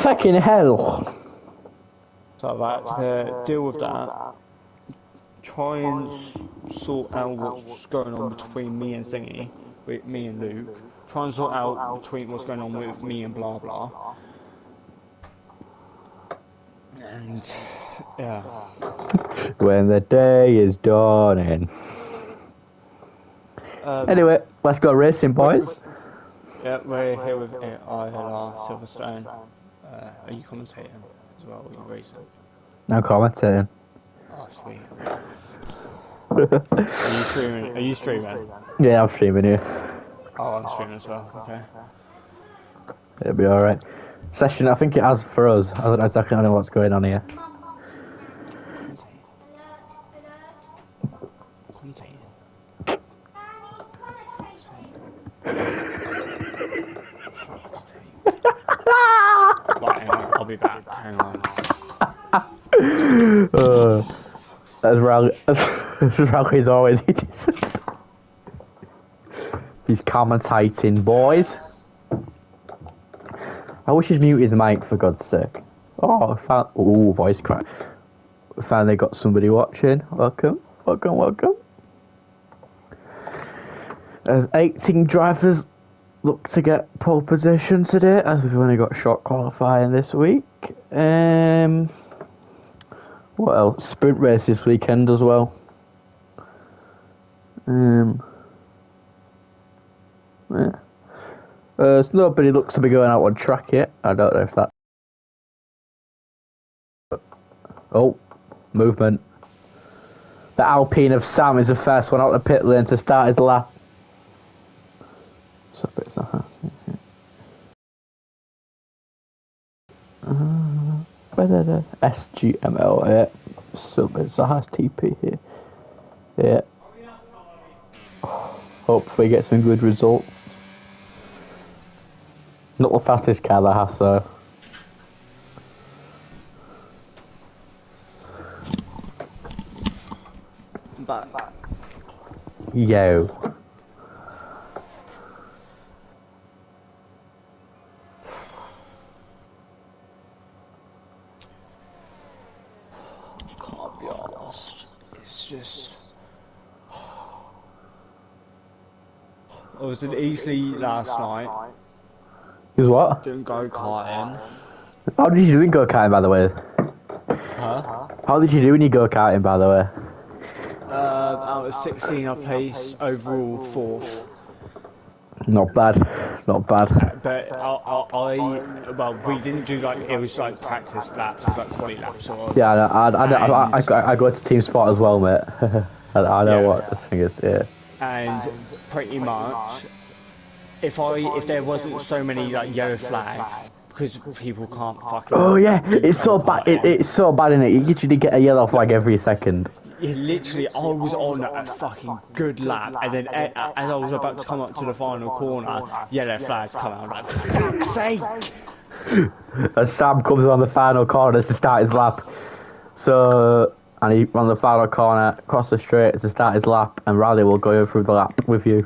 Fucking hell. So I've had to deal with that, try and sort out what's going on between me and Zingy, with me and Luke, try and sort out between what's going on with me and blah blah. And yeah. When the day is dawning. Anyway, let's go racing, boys. Yeah, we're here with ILR Silverstone. Are you commentating as well? Or are you racing? No commentating. Oh, sweet. Are you streaming? Are you streaming? Yeah, I'm streaming here. Oh, I'm streaming as well. Okay. It'll be alright. Session, I think it has for us. I don't exactly know what's going on here. Commentating. Right, hang on, I'll be back. Hang on. As Rally's always he's commentating, boys. I wish he'd mute his mic for God's sake. Oh, I found, ooh, voice crack. We finally got somebody watching. Welcome. As 18 drivers look to get pole position today, as we've only got short qualifying this week. What else? Sprint race this weekend as well. Yeah. So nobody looks to be going out on track yet. I don't know if that. Oh, movement. The Alpine of Sam is the first one out the pit lane to start his lap. So it's not SGML, yeah. So it's a has TP here. Yeah. Hopefully get some good results. Not the fastest car that has though. Back. Yo. Can't be arsed. It's just. I was in Eastleigh last night. Is what? Doing go-karting. How did you do in go-karting, by the way? Huh? How did you do when you go-karting, by the way? Out of 16 I placed, overall 4th. Not bad. Not bad. But well, we didn't do like, it was like practice laps, it was like 20 laps sort of. Yeah, I go to Team Sport as well, mate. I know what this thing is, yeah. And pretty much, if there wasn't so many like yellow flags, because people can't fucking. Oh yeah, it's so bad. It's so bad, isn't it? You literally get a yellow flag every second. Yeah, literally, I was on a fucking good lap, and then as I was about to come up to the final corner, yellow flags come out. I'm like, for fuck's sake! As Sam comes on the final corner to start his lap, and he on the final corner across the straight to start his lap, and Riley will go through the lap with you.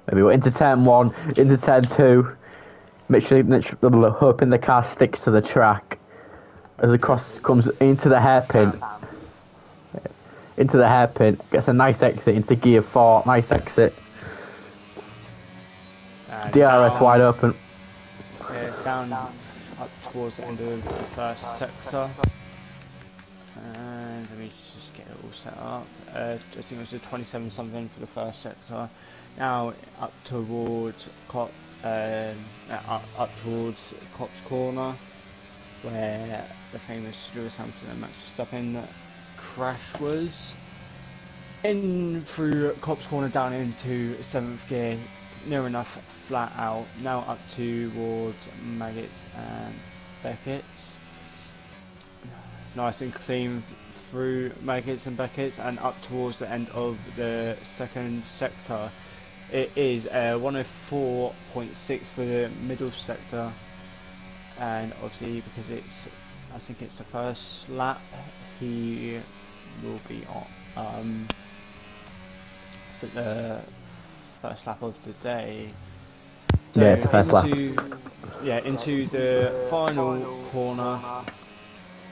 Maybe we're into turn 1, into turn 2. Hoping the car sticks to the track. As the cross comes into the hairpin, gets a nice exit into gear 4, nice exit. DRS wide open. Down up towards the end of the first sector. And let me just get it all set up. I think it was a 27 something for the first sector. Now up towards Cops Corner, where the famous Lewis Hamilton and Max Verstappen crash was. In through Cops Corner down into 7th gear, near enough flat out. Now up towards Maggots and Beckett's. Nice and clean through Maggots and Beckett's and up towards the end of the second sector. It is 104.6 for the middle sector, and obviously because I think it's the first lap, he will be on the first lap of the day. So yeah, it's the first lap. yeah, into the final corner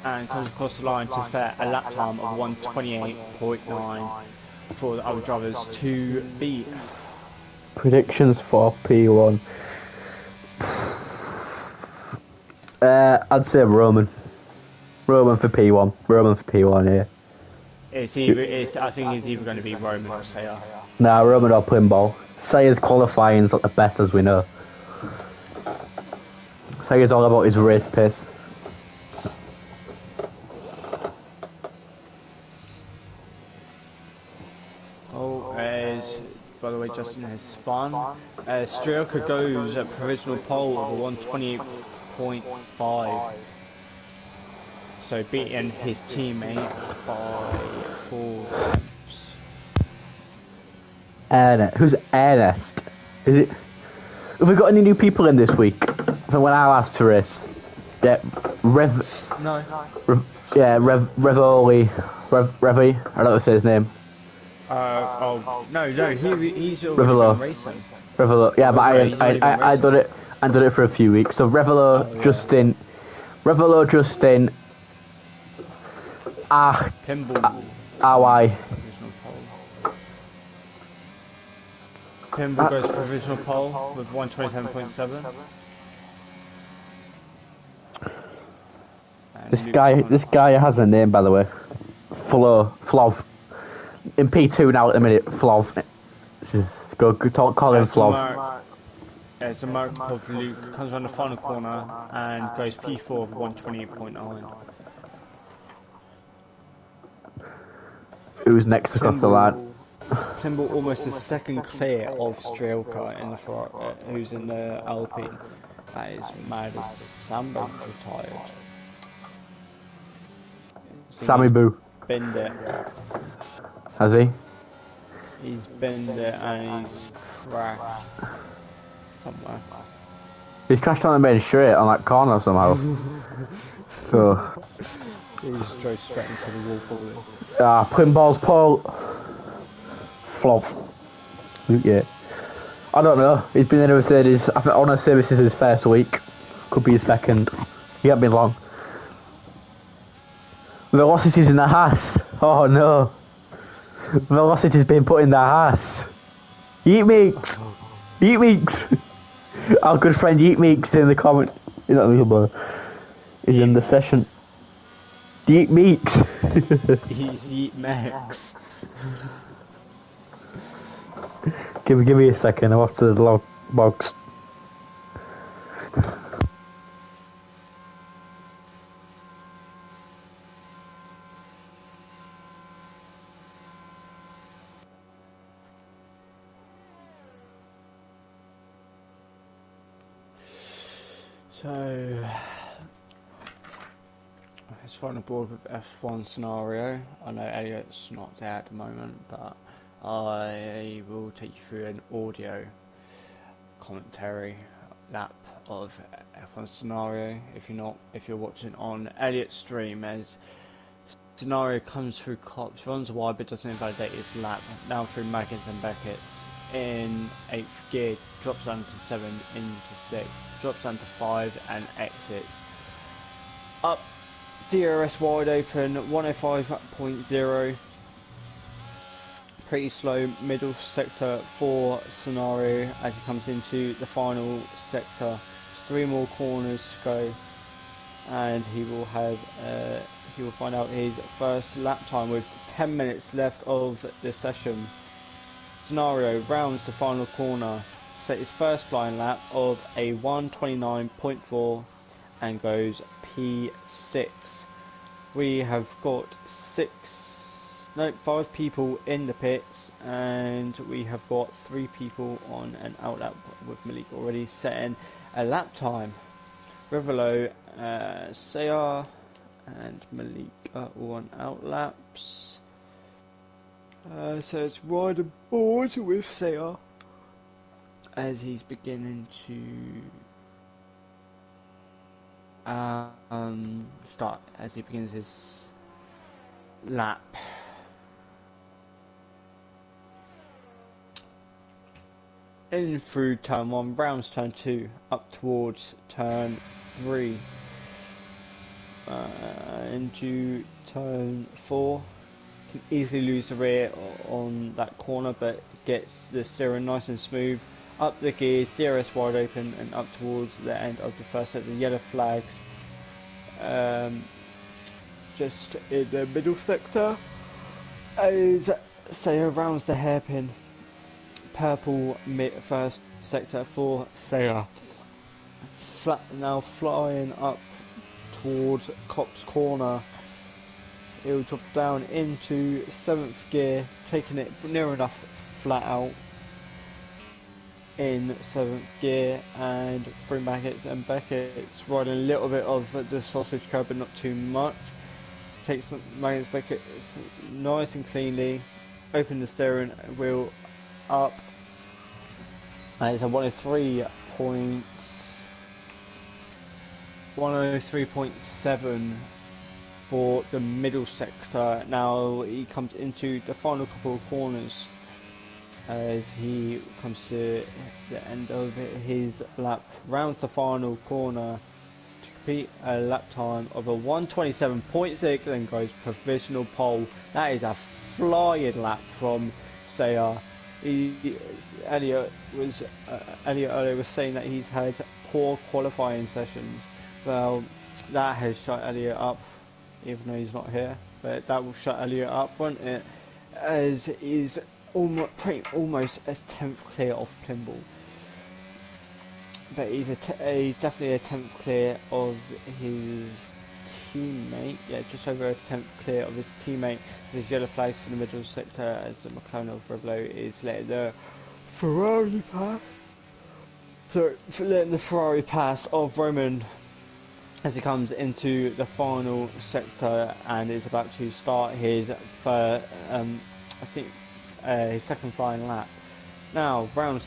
and comes across the line to set a lap time of 1:28.9 for the other drivers to beat. Predictions for P1. I'd say Roman. Roman for P1. Roman for P1 here. I think it's either going to be Roman or Sayer. Nah, Roman or Plimball. Sayers qualifying's not the best as we know. Sayers all about his race pace. Oh, by the way, Justin has spun. Strelka goes at provisional pole of a 1:28.5. So beating his teammate by 4 tenths. Ernest. Who's Ernest? Is it? Have we got any new people in this week? From when I last to race? Yeah, No. Revoli. Revi. I don't know how to say his name. No, he's already Revelo. been racing. Revelo. Yeah, but He's already been I done it. I done it for a few weeks. So Revelo, Oh, yeah. Justin. Revelo, Justin. Pinball. RY. Provisional pole. Pinball goes provisional pole with 1:27.7. This guy has a name, by the way. Flov. In P2 now at the minute, Flov. This is call him Flov. It's a Markov Luke, comes around the final corner and goes P4 of 1:28.9. Who's next across the line? Plimble almost a second clear of Strelka in the who's in the Alpine. That is mad as Sambo's retired. Sammy Boo. Binned it. Has he? He's binned it and he's crashed somewhere. He's crashed on the main straight on that corner somehow. So. He just drove straight into the wall probably. Plimball's pole. Flop. Yeah. I don't know. He's been in a Mercedes. I want to say this is his first week. Could be his second. He hasn't been long. Velocity's in the Haas. Oh no. Velocity's been put in the Haas. Yeet Meeks. Yeet Meeks. Our good friend Yeet Meeks in the comment. He's not in the session. Yeet Meeks. He's Yeet Max. Give me a second. I'll have to the log box. So, it's final board with F1 scenario. I know Elliot's not there at the moment, but I will take you through an audio commentary lap of F1 scenario. If you're watching on Elliot's stream, as scenario comes through cops, runs wide but doesn't invalidate his lap. Now through Maggins and Beckett's in 8th gear, drops down to 7 into 6. Drops down to 5 and exits. Up DRS wide open 105.0. Pretty slow middle sector for scenario as he comes into the final sector. 3 more corners to go, and he will find out his first lap time with 10 minutes left of the session. Scenario rounds the final corner. Set his first flying lap of a 1:29.4 and goes P6. We have got 5 people in the pits, and we have got 3 people on an outlap with Malik already setting a lap time. Revelo, Sayar and Malik are all on outlaps. So it's ride aboard with Sayar as he's beginning to start, as he begins his lap. In through turn 1, Brown's turn 2, up towards turn 3, into turn 4. Can easily lose the rear on that corner, but gets the steering nice and smooth. Up the gears, DRS wide open, and up towards the end of the first set. The yellow flags just in the middle sector as Saya rounds the hairpin. Purple mid first sector for Saya. Now flying up towards Cop's corner. It'll drop down into 7th gear, taking it near enough flat out in 7th gear, and through Beckett's riding a little bit of the sausage curb but not too much. Takes Magnus Beckett nice and cleanly, open the steering wheel up, and it's a 103.7 for the middle sector. Now he comes into the final couple of corners as he comes to the end of his lap, rounds the final corner to complete a lap time of a 127.6, then goes provisional pole. That is a flying lap from Sayar. Elliot earlier was saying that he's had poor qualifying sessions. Well, that has shut Elliot up, even though he's not here, but that will shut Elliot up, won't it? As he's almost as 10th clear of Plimble. But he's definitely a 10th clear of his teammate. Yeah, just over a 10th clear of his teammate. There's yellow flags for the middle sector as the McLaren of Reblo is letting the Ferrari pass. So letting the Ferrari pass of Roman as he comes into the final sector and is about to start his his second flying lap. Now Brown's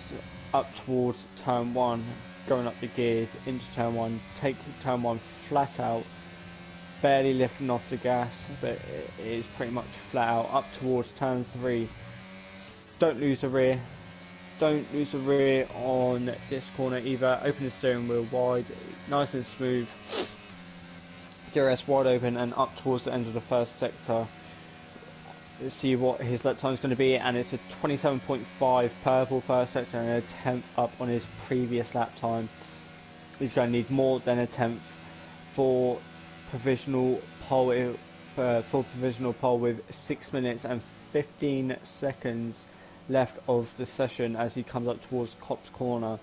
up towards turn 1, going up the gears into turn 1, take turn 1 flat out, barely lifting off the gas, but it is pretty much flat out, up towards turn 3. Don't lose the rear on this corner either. Open the steering wheel wide, nice and smooth, DRS wide open, and up towards the end of the first sector. Let's see what his lap time is going to be, and it's a 27.5 purple first sector and a 10th up on his previous lap time. He's going to need more than a 10th for provisional pole with 6 minutes and 15 seconds left of the session as he comes up towards Cop's corner.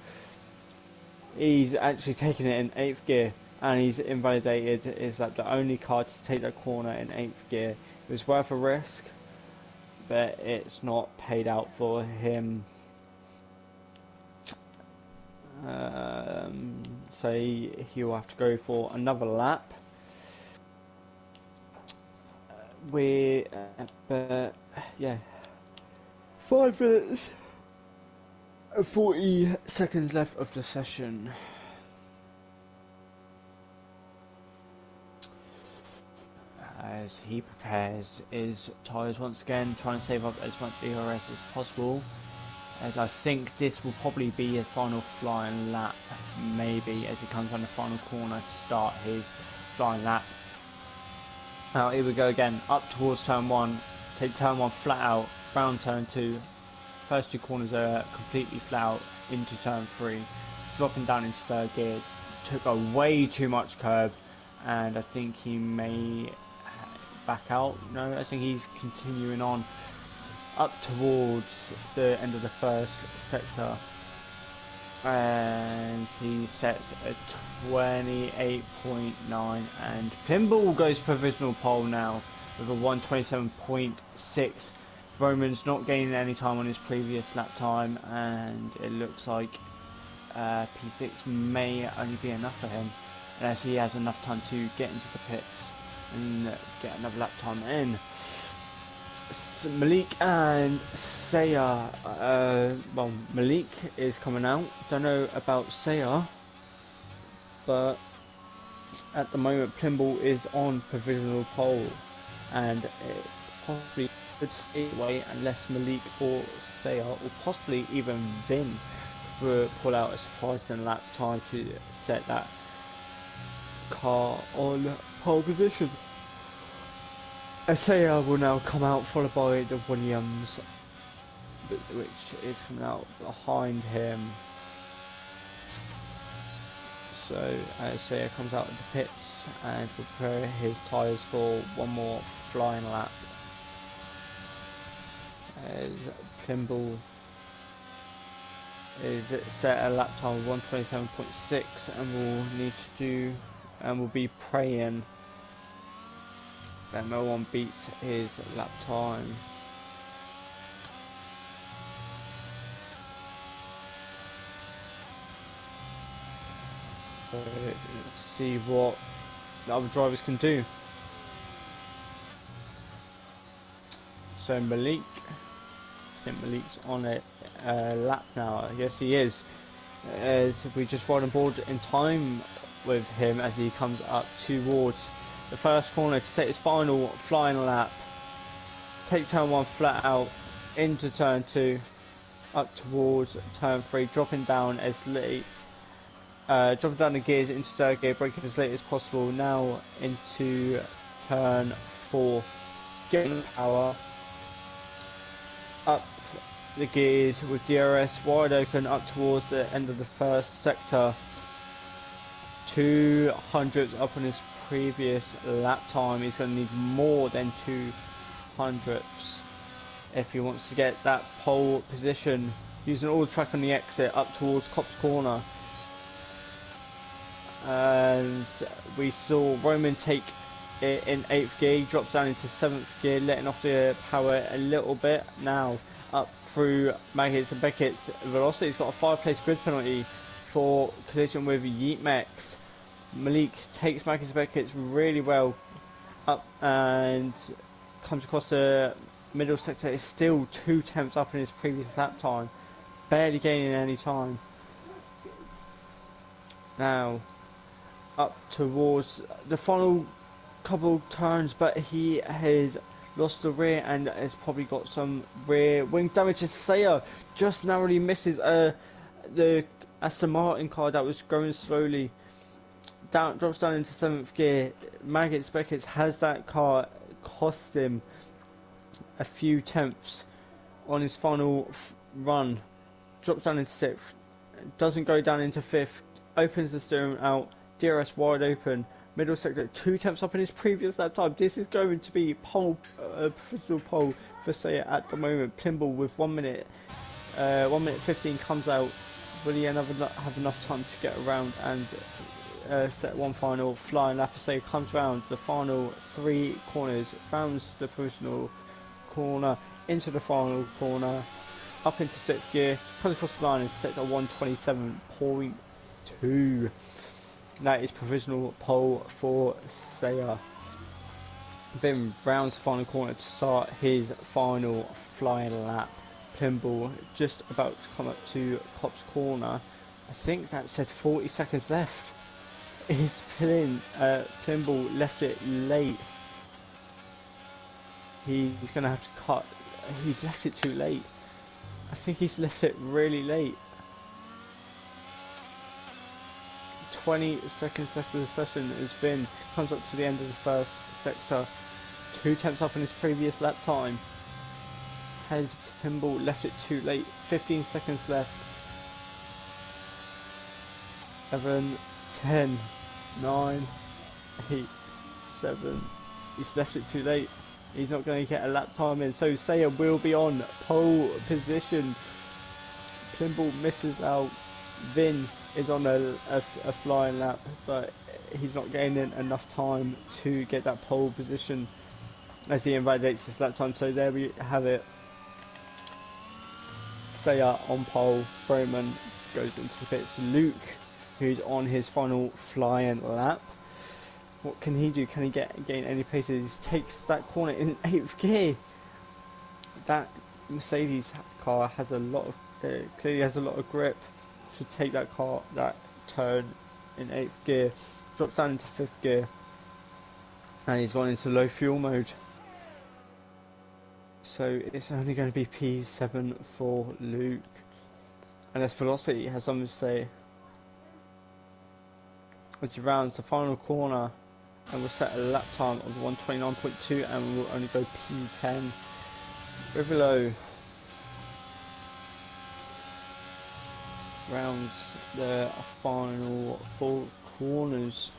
He's actually taking it in 8th gear and he's invalidated his lap. The only car to take that corner in 8th gear. It was worth a risk, but it's not paid out for him. So he'll have to go for another lap. But yeah, 5 minutes and 40 seconds left of the session. As he prepares his tyres once again, trying to save up as much ERS as possible, as I think this will probably be his final flying lap, maybe, as he comes on the final corner to start his flying lap. Now here we go again, up towards turn 1, take turn 1 flat out, round turn 2, first 2 corners are completely flat out into turn 3, dropping down into 3rd gear, took a way too much curb, and I think he may back out. No, I think he's continuing on up towards the end of the first sector, and he sets a 28.9, and Plimble goes provisional pole now with a 127.6. Roman's not gaining any time on his previous lap time, and it looks like P6 may only be enough for him unless he has enough time to get into the pits and get another lap time in. Malik and Saya, well, Malik is coming out. Don't know about Saya, but at the moment Plimble is on provisional pole, and it possibly could stay away unless Malik or Saya, or possibly even Vin, pull out a surprising lap time to set that car on pole position. Isaiah will now come out, followed by the Williams, which is coming out behind him. So Isaiah comes out of the pits and will prepare his tyres for one more flying lap. As Plimble is set a lap time of 1:27.6 and will need to do and will be praying that no one beats his lap time. So let's see what the other drivers can do. So Malik, I think Malik's on a lap now. Yes, he is. As we just ride on board in time with him as he comes up towards the first corner to set his final flying lap. Take turn 1 flat out into turn 2, up towards turn 3, dropping down as late. Dropping down the gears into third gear, braking as late as possible. Now into turn 4, getting power. Up the gears with DRS wide open up towards the end of the first sector. 200s up on his previous lap time. He's going to need more than 200s if he wants to get that pole position. Using all the track on the exit up towards Copse Corner. And we saw Roman take it in 8th gear. He drops down into 7th gear, letting off the power a little bit. Now up through Maggots and Beckett's velocity. He's got a 5-place grid penalty for collision with Yeetmax. Malik takes Maggots and Beckett's really well up and comes across the middle sector. Is still 2 tenths up in his previous lap time, barely gaining any time. Now up towards the final couple turns, but he has lost the rear and has probably got some rear wing damage. Isaiah just narrowly misses the Aston Martin car that was going slowly. Drops down into 7th gear. Maggots Beckett has that car cost him a few tenths on his final run. Drops down into 6th, doesn't go down into 5th, opens the steering out, DRS wide open, middle sector 2 tenths up in his previous lap time. This is going to be pole, professional pole for Saya at the moment. Plimble with 1 minute, 1 minute 15 comes out. Will he have enough time to get around and set one final flying lap? Saya comes round the final 3 corners, rounds the professional corner into the final corner, up into 6th gear, comes across the line and sets at 1:27.2. That is provisional pole for Saya. Then rounds the final corner to start his final flying lap. Plimble just about to come up to Copse Corner. I think that said 40 seconds left. Plimble left it late. He's going to have to cut. He's left it too late. I think he's left it really late. 20 seconds left of the session has been, comes up to the end of the first sector. 2 tenths up in his previous lap time. Has Plimble left it too late? 15 seconds left. 11, 10, 9, 8, 7. He's left it too late. He's not going to get a lap time in. So Saya will be on pole position. Plimble misses out. Vin is on a flying lap, but he's not gaining enough time to get that pole position as he invalidates his lap time. So there we have it. Saya on pole. Bowman goes into the pits. Luke, who's on his final flying lap. What can he do? Can he gain any paces? He takes that corner in 8th gear. That Mercedes car has a lot of clearly has a lot of grip to take that turn in 8th gear. Drops down into 5th gear, and he's gone into low fuel mode. So it's only going to be P7 for Luke. unless Velocity has something to say. Which rounds the final corner and will set a lap time of 1:29.2 and will only go P10. Rivolo rounds the final 4 corners.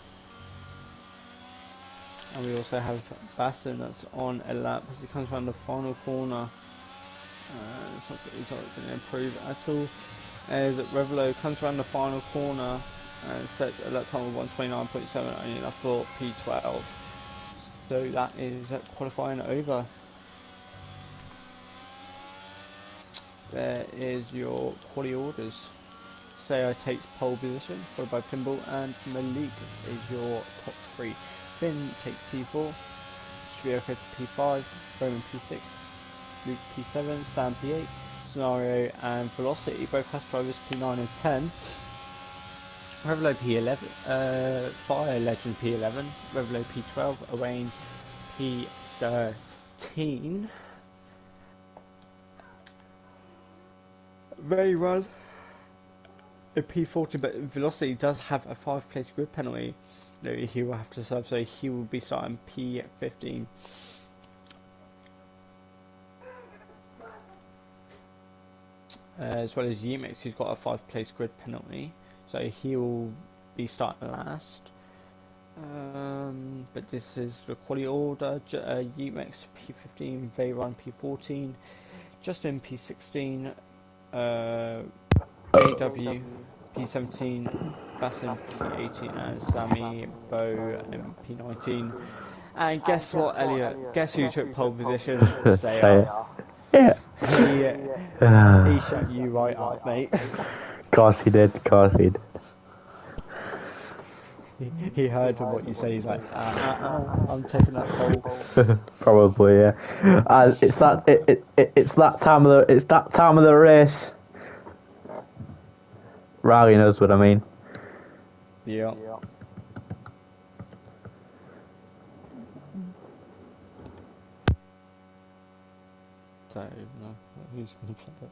And we also have Basson that's on a lap as he comes around the final corner. It's not going to improve at all. As Revelo comes around the final corner and sets a lap time of 1:29.7, only enough for P12. So that is qualifying over. There is your quali orders. Sayer takes pole position, followed by Pinball, and Malik is your top 3. Finn takes P4, Shrioka P5, Roman P6, Luke P7, Sam P8, Scenario and Velocity, both class drivers P9 and 10. Revelo P11, Fire Legend P11, Revelo P12, Owain P13. Ray Run a P40, but Velocity does have a 5-place grid penalty that he will have to serve, so he will be starting P15. As well as Yemix, who's got a 5-place grid penalty, so he will be starting last. But this is the quality order. Yemix P15, Veyron P14, Justin P16, JW P17, Bassin P18, and Sammy Bow P19. And guess what, Elliot? Guess who took pole position? Sayer. Yeah. He shut you right up, mate. Course he did. He heard what you say. He's like, I'm taking that pole. Probably, yeah. It's that time of the race. Riley knows what I mean. Yeah. Don't even know who's going to play it.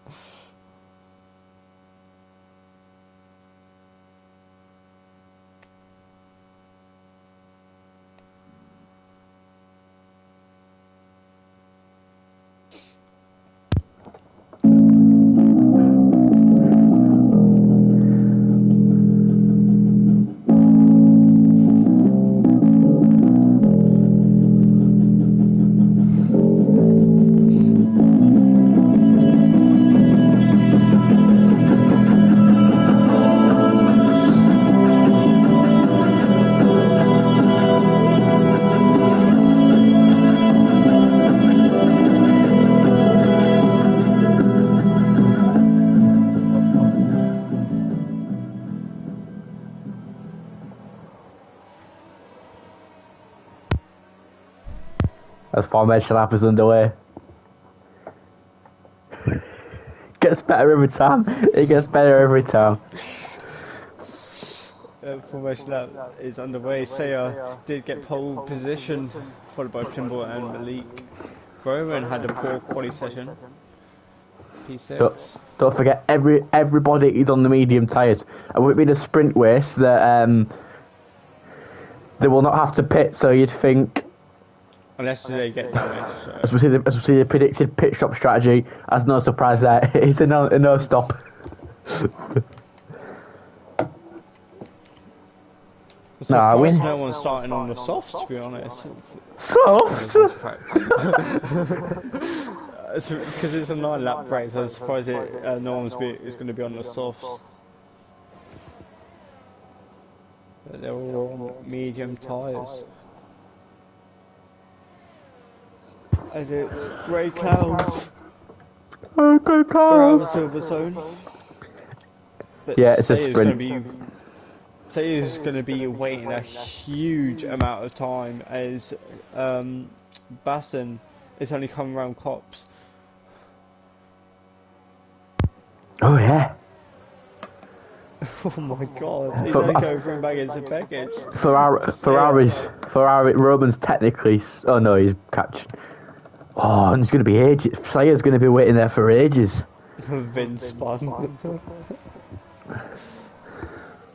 As formation lap is underway. Gets better every time. It gets better every time. Formation lap is underway. Sayer did get pole position, followed by Pinball and Malik. Rowan had a poor quali session. P6. Don't forget, everybody is on the medium tyres. And with it being a sprint race, that they will not have to pit. So you'd think, unless they get damaged. So. As we see the predicted pit stop strategy, as no surprise there, it's a no stop. I win. No one's starting on the softs, to be honest. Softs? Because it's a 9-lap race, I was surprised no one's going to be on the softs. But they're all on medium tyres. And it's grey clouds around the silver zone. But yeah, it's a sprint. Sayer's going to be waiting a huge amount of time as Basson is only coming around cops. Oh yeah. Oh my god, he's only going through baggage and baggage. Ferrari, Roman's technically, oh no, he's catching. Oh, and it's going to be ages. Sayer's going to be waiting there for ages. Vin spun.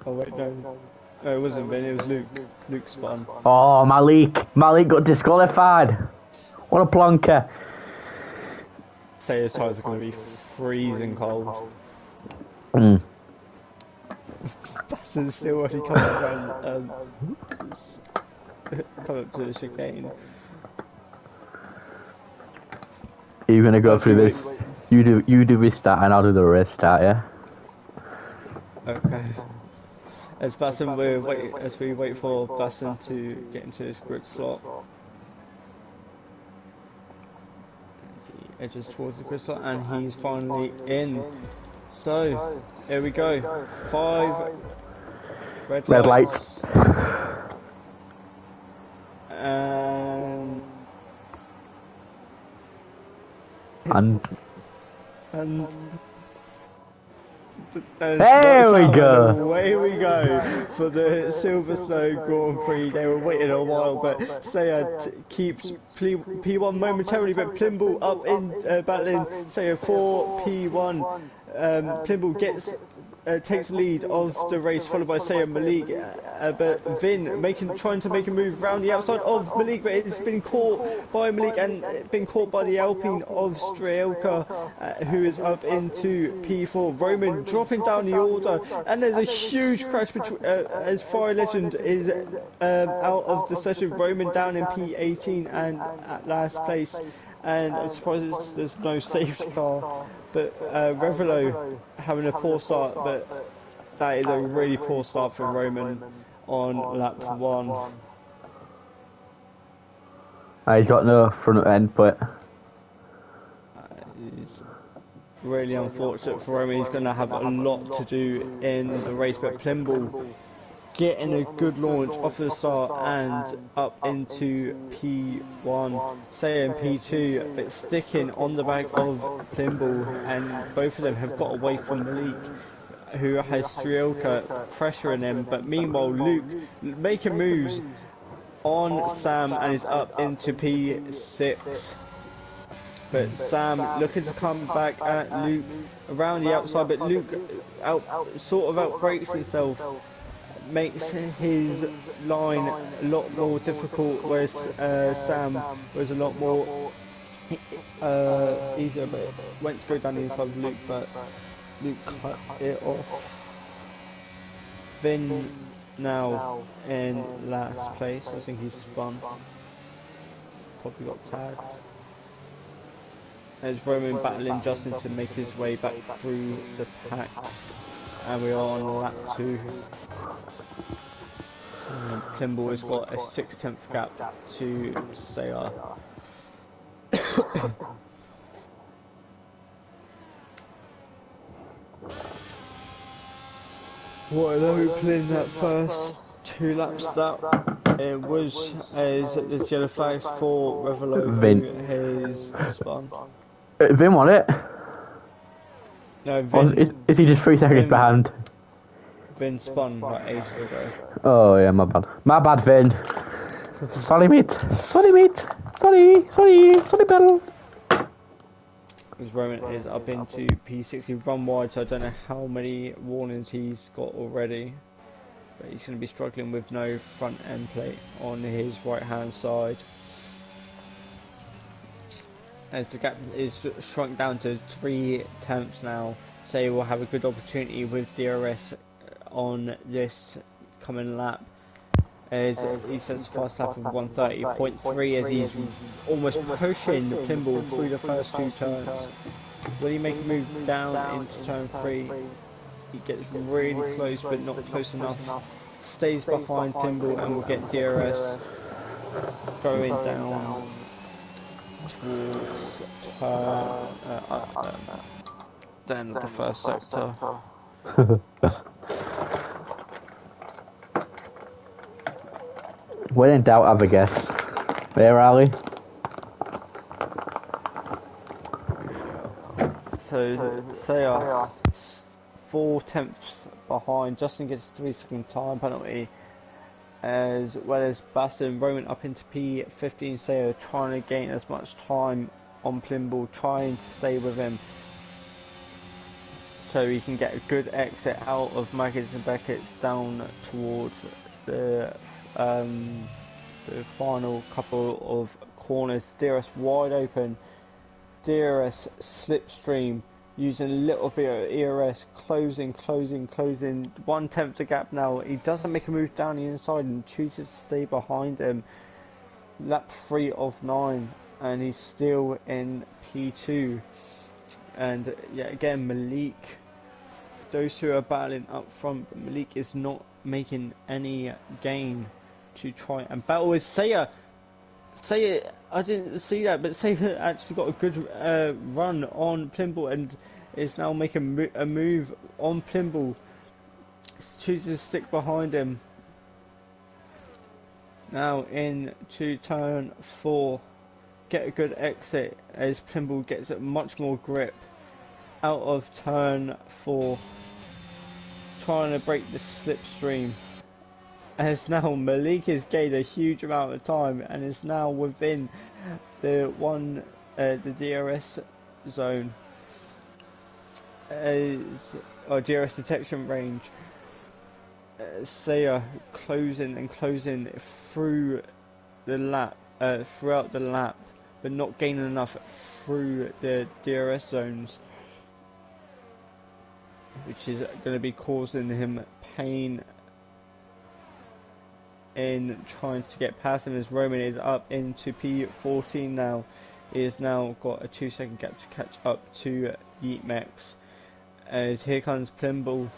Oh wait, no. No, it wasn't Vin, it was Luke. Luke spun. Oh, Malik got disqualified. What a plonker. Sayers tyres are going to be freezing cold. Mm. Baston's still already coming around, come up to the chicane. You're gonna go through this. You do this start and I'll do the race start, yeah? Okay. As we wait for Baston to get into this grid slot. He edges towards the grid slot and he's finally in. So, here we go. 5 red lights. And there we go. Away we go for the Silverstone Grand Prix. They were waiting a while, but Sayed keeps P1 momentarily, but Plimble up in battling Sayed for P1. Plimble takes the lead of the race, followed by Sayed Malik, but Vin trying to make a move around the outside of Malik, but it's been caught by Malik and been caught by the Alpine of Strielka, who is up into P4. Roman dropping down the order, and there's a huge crash between as Fire Legend is out of the session. Roman down in P18 and at last place. And I'm surprised there's no safety car, but Revelo having a poor start, but that is a really poor start for Roman on lap 1. He's got no front end, but it's really unfortunate for Roman. He's going to have a lot to do in the race, but Plimble getting a good launch off the start and up into P1, say in P2, but sticking on the back of Plimble, and both of them have got away from Malik, who has Strielka pressuring him, but meanwhile Luke making moves on Sam and is up into P6. But Sam looking to come back at Luke around the outside, but Luke sort of outbreaks himself, makes his line a lot more difficult, whereas Sam was a lot more easier, but went to go down the inside of Luke, but Luke cut it off. Vin now in last place. I think he's spun, probably got tagged. As Roman battling Justin to make his way back through the pack, and we are on lap 2. Plimble has got a 6/10 gap to Sayar. What an opening that first 2 laps that it was, as there's yellow flags for Revelo, who has spun. Vin won it? No, Vin, is he just 3 seconds behind? Vin spun like ages ago. Oh yeah, my bad Vin. Sorry mate, sorry battle. As Roman is up into P60, run wide, so I don't know how many warnings he's got already, but he's going to be struggling with no front end plate on his right hand side. As the gap is shrunk down to 3/10 now, so he will have a good opportunity with DRS on this coming lap, as he sets a fast lap of 130.3, as he's almost pushing the Plimble through the first 2 turns. Will he make a move down into turn 3? He gets really close, but not close enough. Stays behind Plimble and will get DRS going down towards the end of the first sector. When in doubt, have a guess. There, Ali. So, Sayar 4/10 behind. Justin gets a 3-second time penalty, as well as Baston. Roman up into P15. Sayar trying to gain as much time on Plimble, trying to stay with him. so he can get a good exit out of Maggots and Beckett's down towards um, the final couple of corners. DRS wide open. DRS slipstream using a little bit of ERS, closing. 1/10 the gap now. He doesn't make a move down the inside and chooses to stay behind him. Lap 3 of 9, and he's still in P2. And yeah, again, Malik, those two are battling up front, but Malik is not making any gain to try and battle with Saya. Saya, I didn't see that, but Saya actually got a good run on Plimble and is now making a move on Plimble. Chooses to stick behind him. Now into turn 4. Get a good exit as Plimble gets much more grip out of turn 4, trying to break the slipstream. As now Malik has gained a huge amount of time and is now within the DRS zone, or DRS detection range. Saya closing through the lap, throughout the lap, but not gaining enough through the DRS zones, which is going to be causing him pain in trying to get past him, as Roman is up into P14 now. He has now got a 2-second gap to catch up to Yeetmex. As here comes Plimble,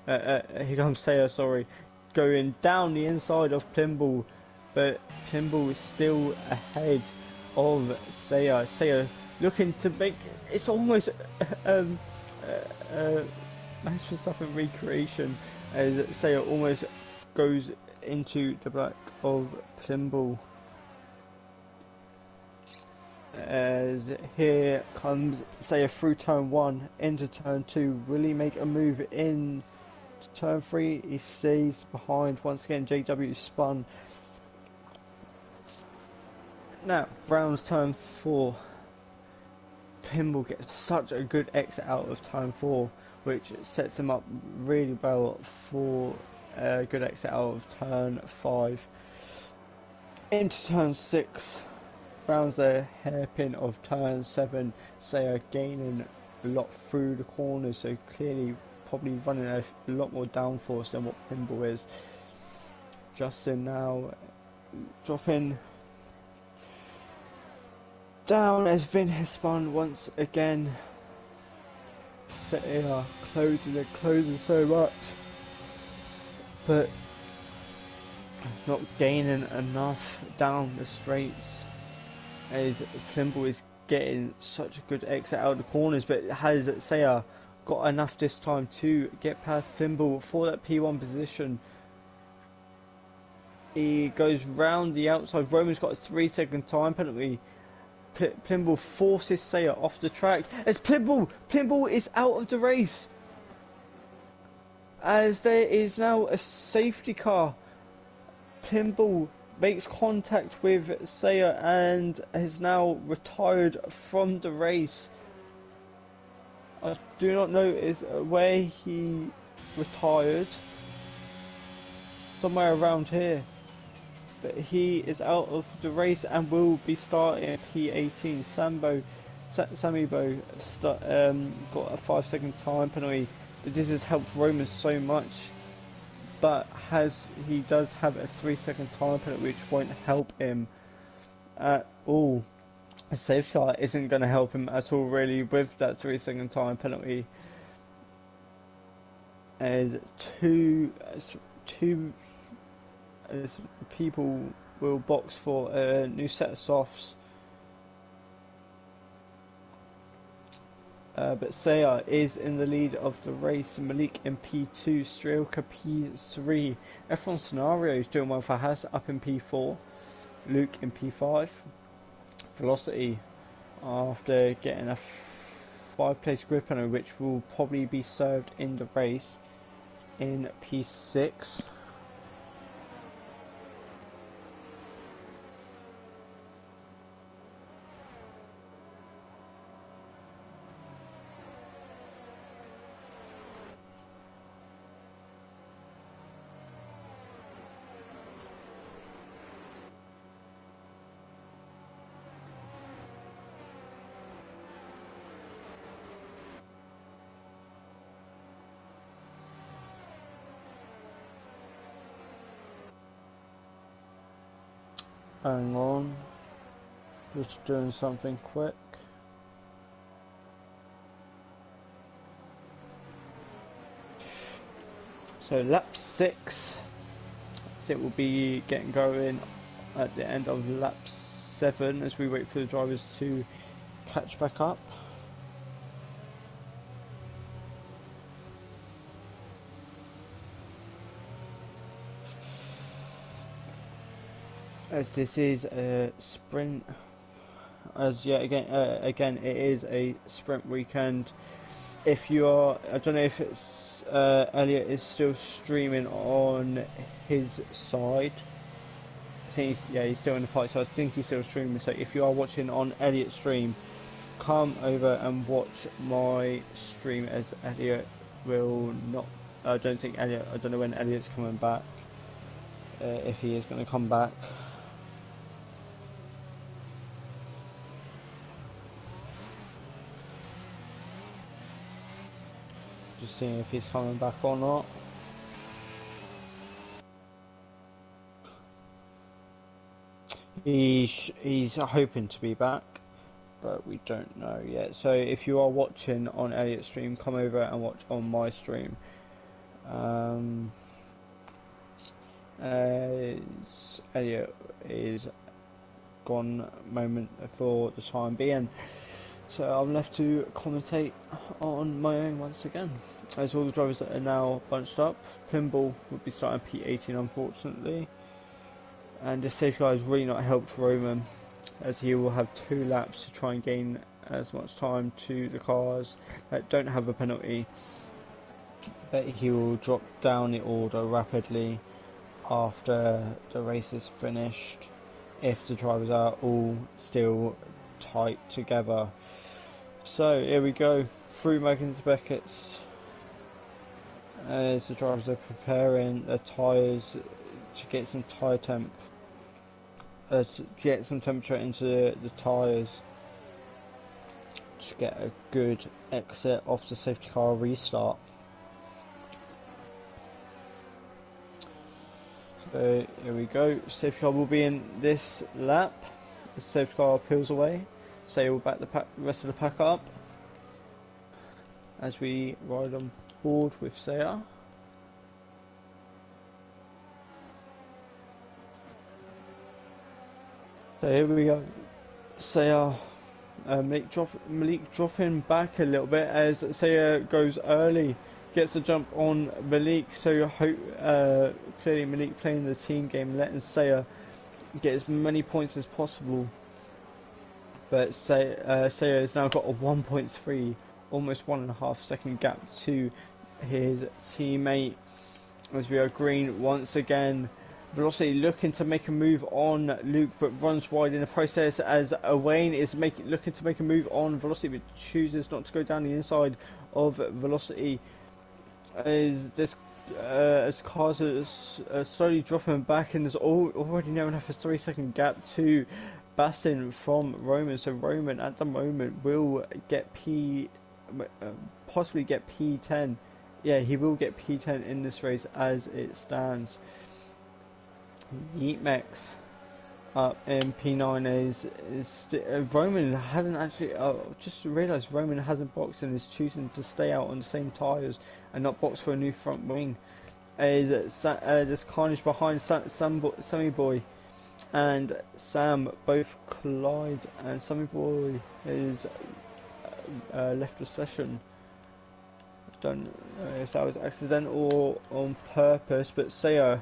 here comes Saya, sorry, going down the inside of Plimble, but Plimble is still ahead of Saya. Saya looking to make, it's almost Max Verstappen recreation, as Saya almost goes into the back of Plimble. As here comes Saya through turn 1 into turn 2. Will he make a move in turn 3? He stays behind. Once again, JW spun. Now, rounds turn 4. Plimble gets such a good exit out of turn 4, which sets him up really well for a good exit out of turn 5. Into turn 6. Rounds a hairpin of turn 7. Saya gaining a lot through the corners, so clearly probably running a lot more downforce than what Plimble is. Justin now dropping down as Vin has spun once again. Saya closing so much, but not gaining enough down the straights, as Plimble is getting such a good exit out of the corners, but has Saya got enough this time to get past Plimble for that P1 position. He goes round the outside. Roman's got a 3-second time penalty. Plimble forces Saya off the track as Plimble is out of the race, as there is now a safety car. Plimble makes contact with Saya and has now retired from the race. I do not know where he retired. Somewhere around here. But he is out of the race and will be starting P18. Samibo got a 5-second time penalty. This has helped Roman so much, but he does have a 3-second time penalty, which won't help him at all. A safety car isn't going to help him at all, really, with that 3-second time penalty. As two as people will box for a new set of softs. But Saya is in the lead of the race. Malik in P2, Strelka P3. F1 Scenarios doing well for Haas, up in P4. Luke in P5. Velocity, after getting a 5-place grip on it, which will probably be served in the race, in P6. Hang on. Just doing something quick. So lap 6. So it will be getting going at the end of lap 7 as we wait for the drivers to catch back up. As this is a sprint, as yet again it is a sprint weekend. If you are, I don't know if it's Elliot is still streaming on his side. I think he's still in the fight, so I think he's still streaming. So if you are watching on Elliot's stream, come over and watch my stream, as Elliot will not. I don't think Elliot. I don't know when Elliot's coming back. If he is going to come back. Just seeing if he's coming back or not. He's hoping to be back, but we don't know yet. So if you are watching on Elliot's stream, come over and watch on my stream. Elliot is gone moment for the time being, so I'm left to commentate on my own once again. As all the drivers that are now bunched up, Plimble will be starting P18 unfortunately, and this safety car has really not helped Roman, as he will have 2 laps to try and gain as much time to the cars that don't have a penalty, but he will drop down the order rapidly after the race is finished if the drivers are all still tight together. So here we go through Megan's Beckett's as the drivers are preparing their tyres to get some tyre temp, to get some temperature into the tyres to get a good exit off the safety car restart. So here we go, safety car will be in this lap. The safety car peels away, so we'll back the rest of the pack up as we ride on board with Saya. So here we go, Saya, Malik dropping back a little bit as Saya goes early, gets the jump on Malik, so clearly Malik playing the team game, letting Saya get as many points as possible. But Saya has now got a 1.3, almost 1.5 second gap to his teammate, as we are green once again. Velocity looking to make a move on Luke, but runs wide in the process, as Wayne is looking to make a move on Velocity, but chooses not to go down the inside of Velocity, as cars are slowly dropping back, and there's already now enough a 3-second gap to Bassin from Roman. So Roman at the moment will get possibly get P10. Yeah, he will get P10 in this race as it stands. Yeetmex up in P9 is Roman hasn't actually. Just realised Roman hasn't boxed and is choosing to stay out on the same tyres and not box for a new front wing. There's carnage behind Sammy Boy and Sam both collide, and Sammy Boy is left the session. Don't know if that was accidental or on purpose, but Saya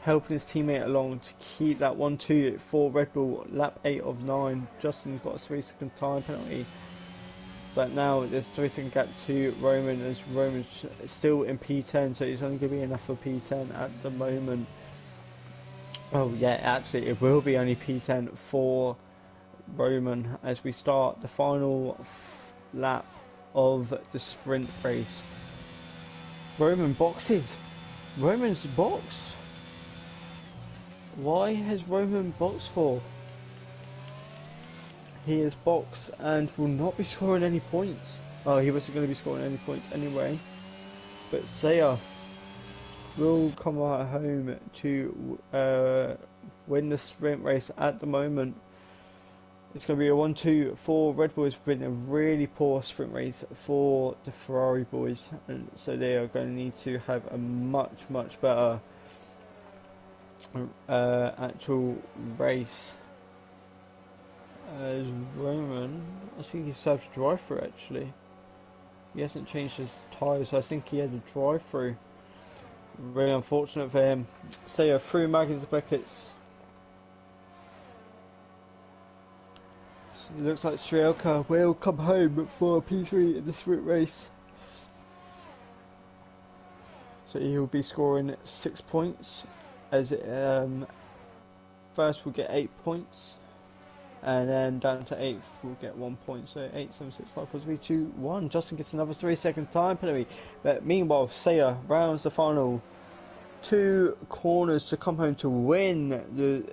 helping his teammate along to keep that 1-2 for Red Bull, lap 8 of 9. Justin's got a 3-second time penalty, but now there's a 3-second gap to Roman, as Roman's still in P10, so he's only going to be enough for P10 at the moment. Oh yeah, actually it will be only P10 for Roman as we start the final lap of the sprint race. Roman boxes. Roman's boxed. Why has Roman boxed for? He is boxed and will not be scoring any points. Oh, he wasn't going to be scoring any points anyway. But Saya will come home to win the sprint race at the moment. It's going to be a 1-2 for Red Bull. It's been a really poor sprint race for the Ferrari boys, and so they are going to need to have a much better actual race. As Roman, I think he's had to drive through actually. He hasn't changed his tyres, so I think he had a drive through. Really unfortunate for him. So through Maggins Beckett's. So it looks like Strielka will come home for P3 in the sprint race. So he'll be scoring 6 points. As first we'll get 8 points. And then down to 8th we'll get 1 point. So 8, 7, 6, 5, 4, 3, 2, 1. Justin gets another 3-second time penalty. But meanwhile, Saya rounds the final 2 corners to come home to win the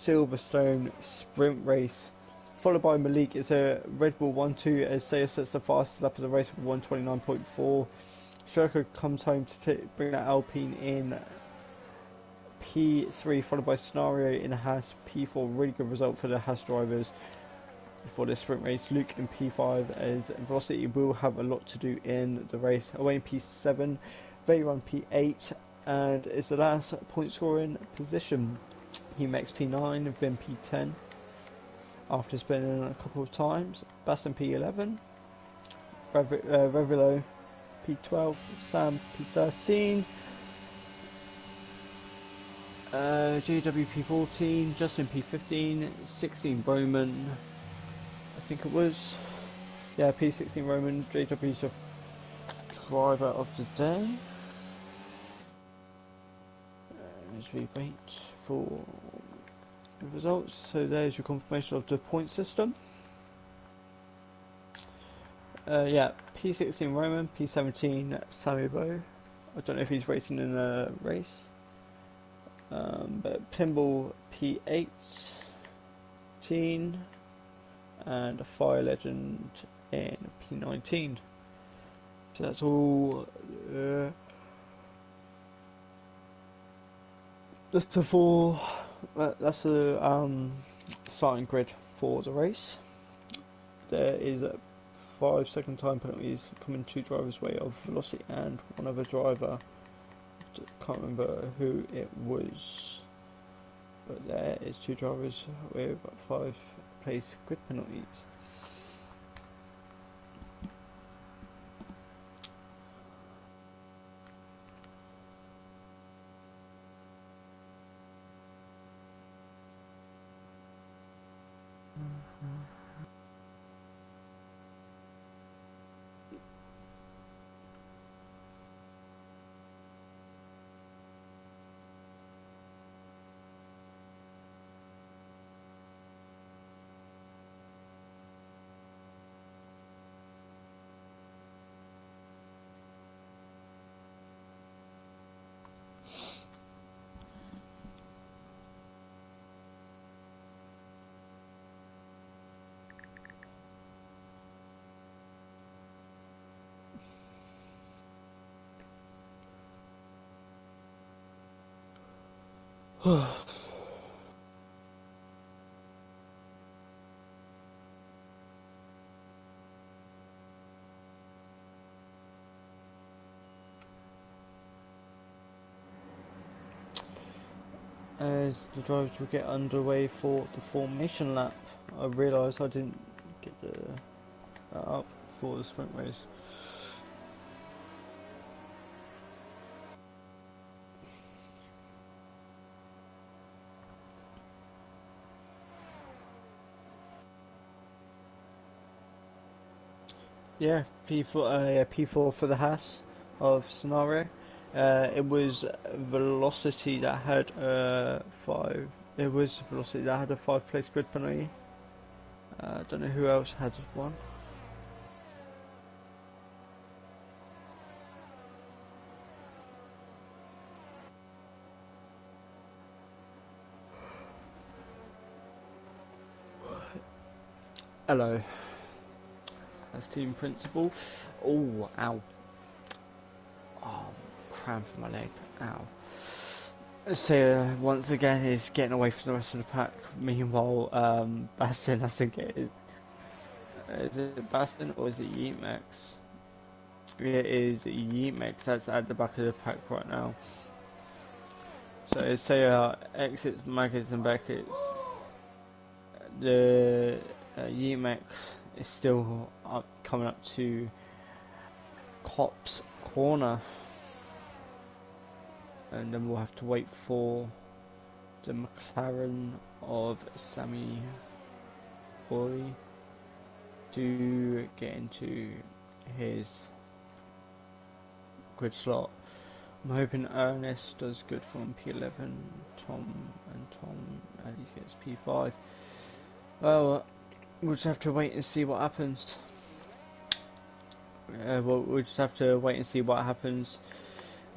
Silverstone sprint race. Followed by Malik. It's a Red Bull 1-2 as Saya sets the fastest lap of the race with 1:29.4. Sherka comes home to bring that Alpine in P3, followed by Scenario in Haas P4. Really good result for the Haas drivers for this sprint race. Luke in P5 as Velocity will have a lot to do in the race. Away in P7, Veyron P8, and it's the last point scoring position. He makes P9, Vin P10 after spinning a couple of times. Baston P11, Revilo P12, Sam P13, JW P14, Justin P15, 16 Roman, I think it was. Yeah, P16 Roman, JW's your driver of the day. As we wait for the results, so there's your confirmation of the point system. Yeah, P16 Roman, P17 Sammy Bow. I don't know if he's racing in a race. But Pimble P18 and a Fire Legend in P19. So that's all. That's the starting grid for the race. There is 5-second time penalties coming 2 drivers' way of Velocity and one other driver. Can't remember who it was, but there is 2 drivers with 5 place grid penalties. As the drivers will get underway for the formation lap, I realised I didn't get that up for the sprint race. Yeah, P4 for the Haas of Scenario. It was Velocity that had 5. It was Velocity that had a 5-place grid penalty. I don't know who else had one. Hello. As team principal. Oh, ow. Oh, cramp in my leg. Ow. So once again is getting away from the rest of the pack. Meanwhile, Bastin has to get his, is it Bastin or is it Yeetmax? It is Yeetmax that's at the back of the pack right now. So say exits Maggots and Beckett's. The Yeetmax is still up, coming up to Cop's corner, and then we'll have to wait for the McLaren of Sammy Boy to get into his grid slot. I'm hoping Ernest does good from P11, Tom, and he gets P5. Well, we'll just have to wait and see what happens. We'll just have to wait and see what happens.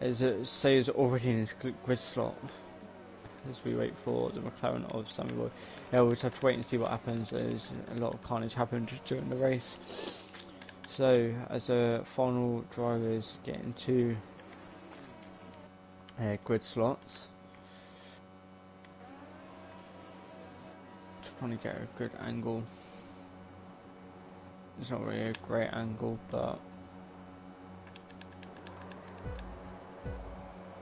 As say is already in his grid slot. As we wait for the McLaren of Sammy Boy. Yeah, we'll just have to wait and see what happens. There's a lot of carnage happened during the race. So, as the final drivers get into grid slots, trying to get a good angle. It's not really a great angle, but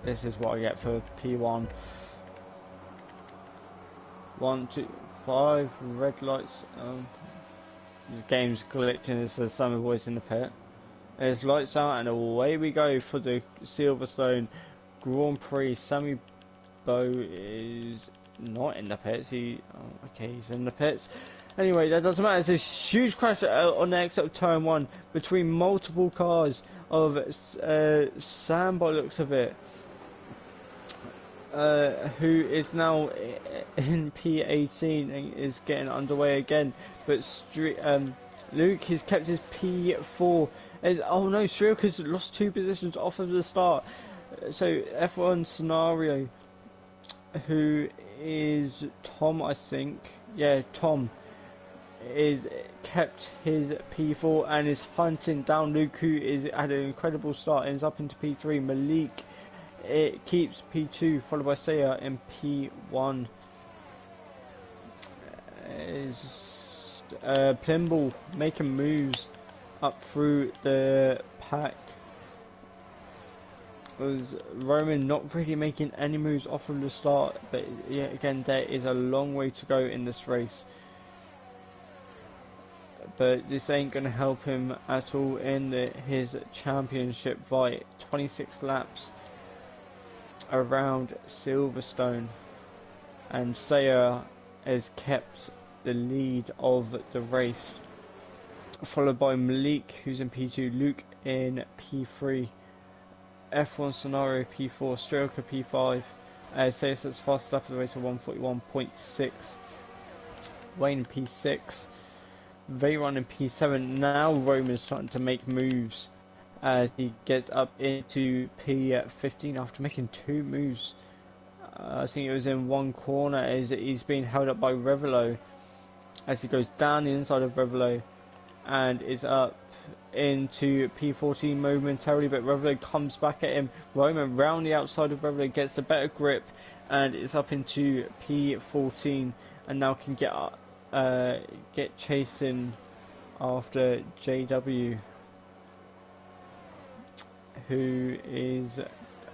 this is what I get for P1. 1, 2, 5 red lights. The game's glitching as there's some voice in the pit. There's lights out and away we go for the Silverstone Grand Prix. Sammy Bow is not in the pits. Okay, he's in the pits. Anyway, that doesn't matter. It's a huge crash on the exit of turn 1 between multiple cars of Sam by the looks of it. Who is now in P18 and is getting underway again, but Luke has kept his P4. Oh no, Strielka's lost 2 positions off of the start. So F1 scenario, who is Tom, I think. Yeah, Tom is kept his P4 and is hunting down Luke, who is had an incredible start and is up into P3. Malik, it keeps P2, followed by Saya in P1. Is Plimble making moves up through the pack. Was Roman not really making any moves off of the start, but yet again there is a long way to go in this race. But this ain't going to help him at all in his championship fight. 26 laps around Silverstone, and Saya has kept the lead of the race, followed by Malik, who's in P2, Luke in P3, F1 scenario P4, Strielka P5. Saya sets fastest lap of the race at 141.6. Wayne P6, Veyron in P7. Now Roman's starting to make moves as he gets up into P15 after making 2 moves. I think it was in one corner as he's being held up by Revelo as he goes down the inside of Revelo and is up into P14 momentarily, but Revelo comes back at him. Roman round the outside of Revelo gets a better grip and is up into P14 and now can get chasing after JW, who is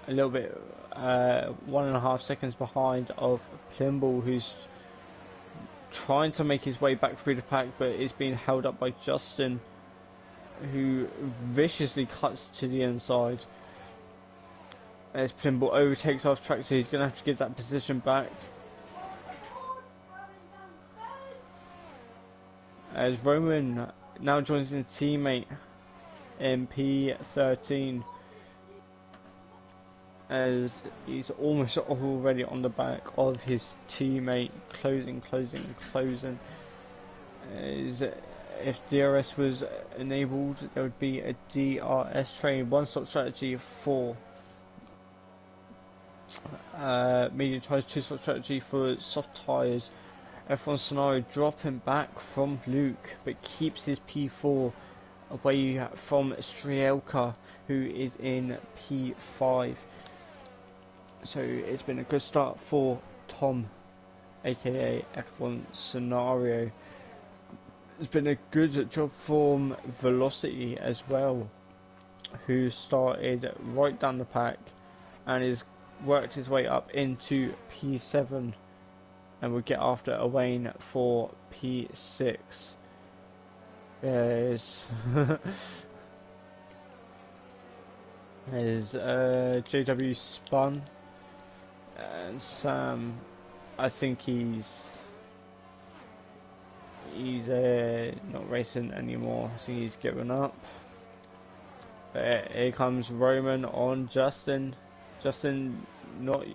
a little bit 1.5 seconds behind of Plimble, who's trying to make his way back through the pack but is being held up by Justin, who viciously cuts to the inside as Plimble overtakes off track, so he's going to have to give that position back. As Roman now joins his teammate in P13 as he's almost already on the back of his teammate, closing. As if DRS was enabled, there would be a DRS train, one-stop strategy for medium tyres, two-stop strategy for soft tyres. F1 scenario dropping back from Luke, but keeps his P4 away from Strielka, who is in P5. So it's been a good start for Tom, aka F1 Scenario. It's been a good job from Velocity as well, who started right down the pack and has worked his way up into P7 and will get after Owain for P6. There's there's JW Spun and Sam. I think he's not racing anymore. I think he's given up. Here comes Roman on Justin. Justin not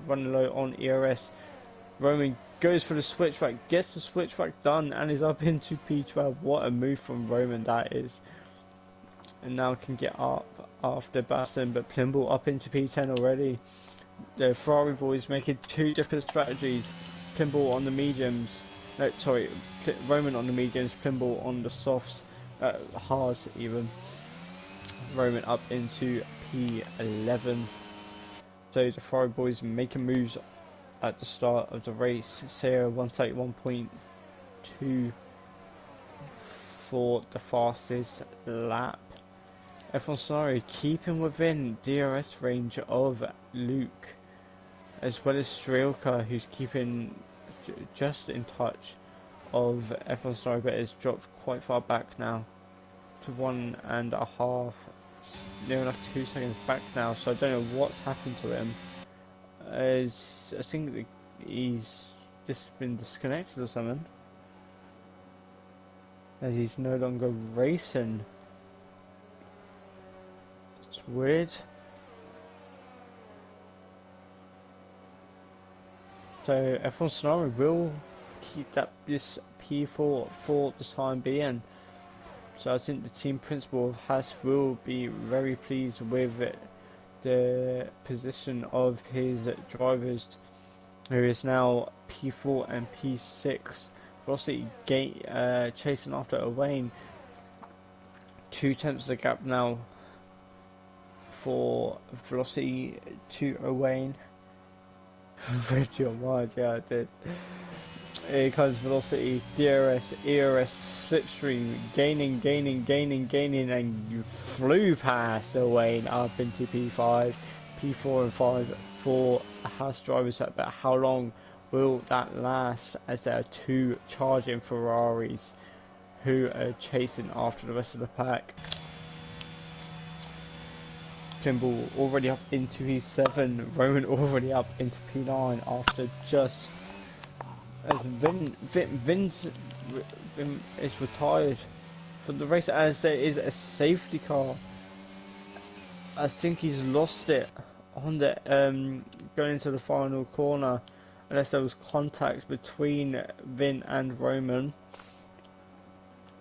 running low on ERS. Roman goes for the switchback, gets the switchback done, and is up into P12. What a move from Roman that is. And now can get up after Baston, but Plimble up into P10 already. The Ferrari boys making two different strategies. Plimble on the mediums. No, sorry, Roman on the mediums, Plimble on the softs. Hards even. Roman up into P11. So the Ferrari boys making moves at the start of the race. Sarah 131.2 for the fastest lap. F1 Scenario keeping within DRS range of Luke, as well as Strelka, who's keeping just in touch of F1 Scenario, but has dropped quite far back now to 1.5, near enough 2 seconds back now, so I don't know what's happened to him. I think that he's just been disconnected or something, as he's no longer racing. It's weird. So F1 Scenario will keep this P4 for the time being. So I think the team principal of Haas will be very pleased with the position of his drivers, who is now P4 and P6. Velocity chasing after Owain. 2 tenths of the gap now for Velocity to Owain. Read your mind, yeah I did. Here comes Velocity, DRS, ERS, slipstream, gaining, and you flew past Owain up into P5, P4 and 5 for Haas drivers. But how long will that last, as there are 2 charging Ferraris who are chasing after the rest of the pack. Kimball already up into P7, Roman already up into P9 after just as Vin is retired from the race, as there is a safety car. I think he's lost it on the going into the final corner, unless there was contact between Vin and Roman.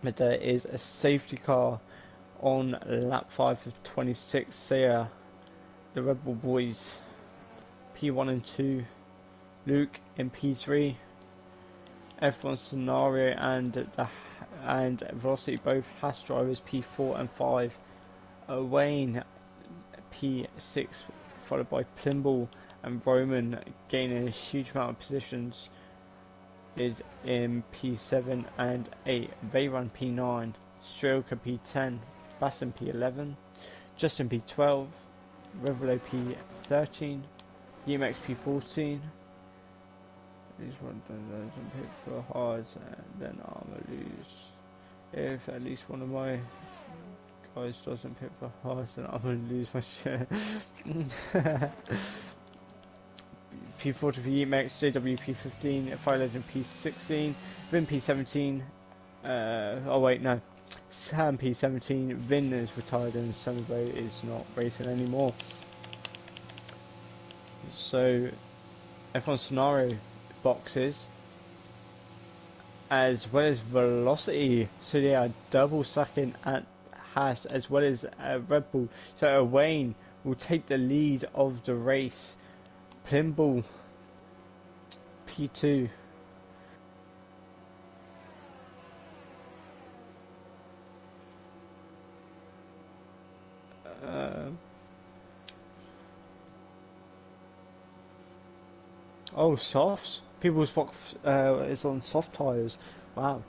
But there is a safety car on lap 5 of 26 here. The Red Bull boys, P1 and 2, Luke in P3, F1 Scenario and Velocity, both Haas drivers, P4 and 5. Wayne P6, followed by Plimble, and Roman gaining a huge amount of positions is in P7 and 8. They run P9, Strelka P10, Baston P11, Justin P12, Revelo P13, UMX P14. This one doesn't pick for hards, and then I'ma lose. If at least one of my guys doesn't pick for hards, then I'm gonna lose my share. P40 for UMX, JW P15, Fire Legend P16, Vin P17. Oh wait, no. Sam P17, Vin is retired and Somerville is not racing anymore. So F1 Scenario boxes, as well as Velocity, so they are double stacking at Haas as well as Red Bull. So Wayne will take the lead of the race. Plimble P2. Oh, softs. People's box is on soft tires. Wow.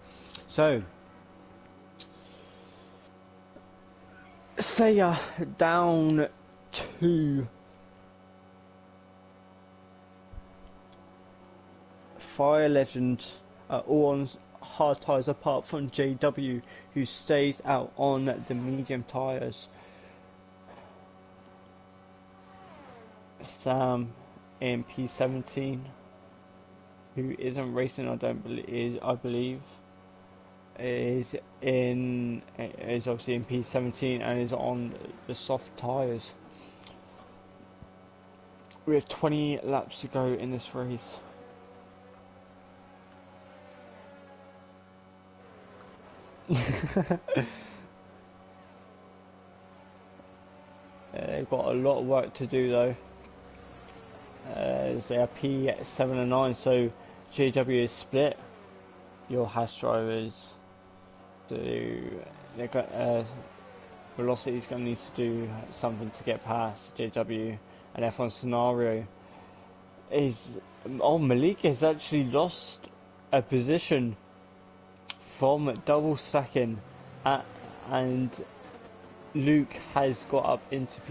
So, Seiya down to 5 Legends are all on hard tyres apart from JW, who stays out on the medium tyres. Sam in P17, who isn't racing, I believe, is obviously in P17 and is on the soft tyres. We have 20 laps to go in this race. They've got a lot of work to do though. They are P7 and 9, so JW is split. Your Haas drivers, so they've got Velocity is going to need to do something to get past JW, and F1 scenario is Malik has actually lost a position from double stacking, and Luke has got up into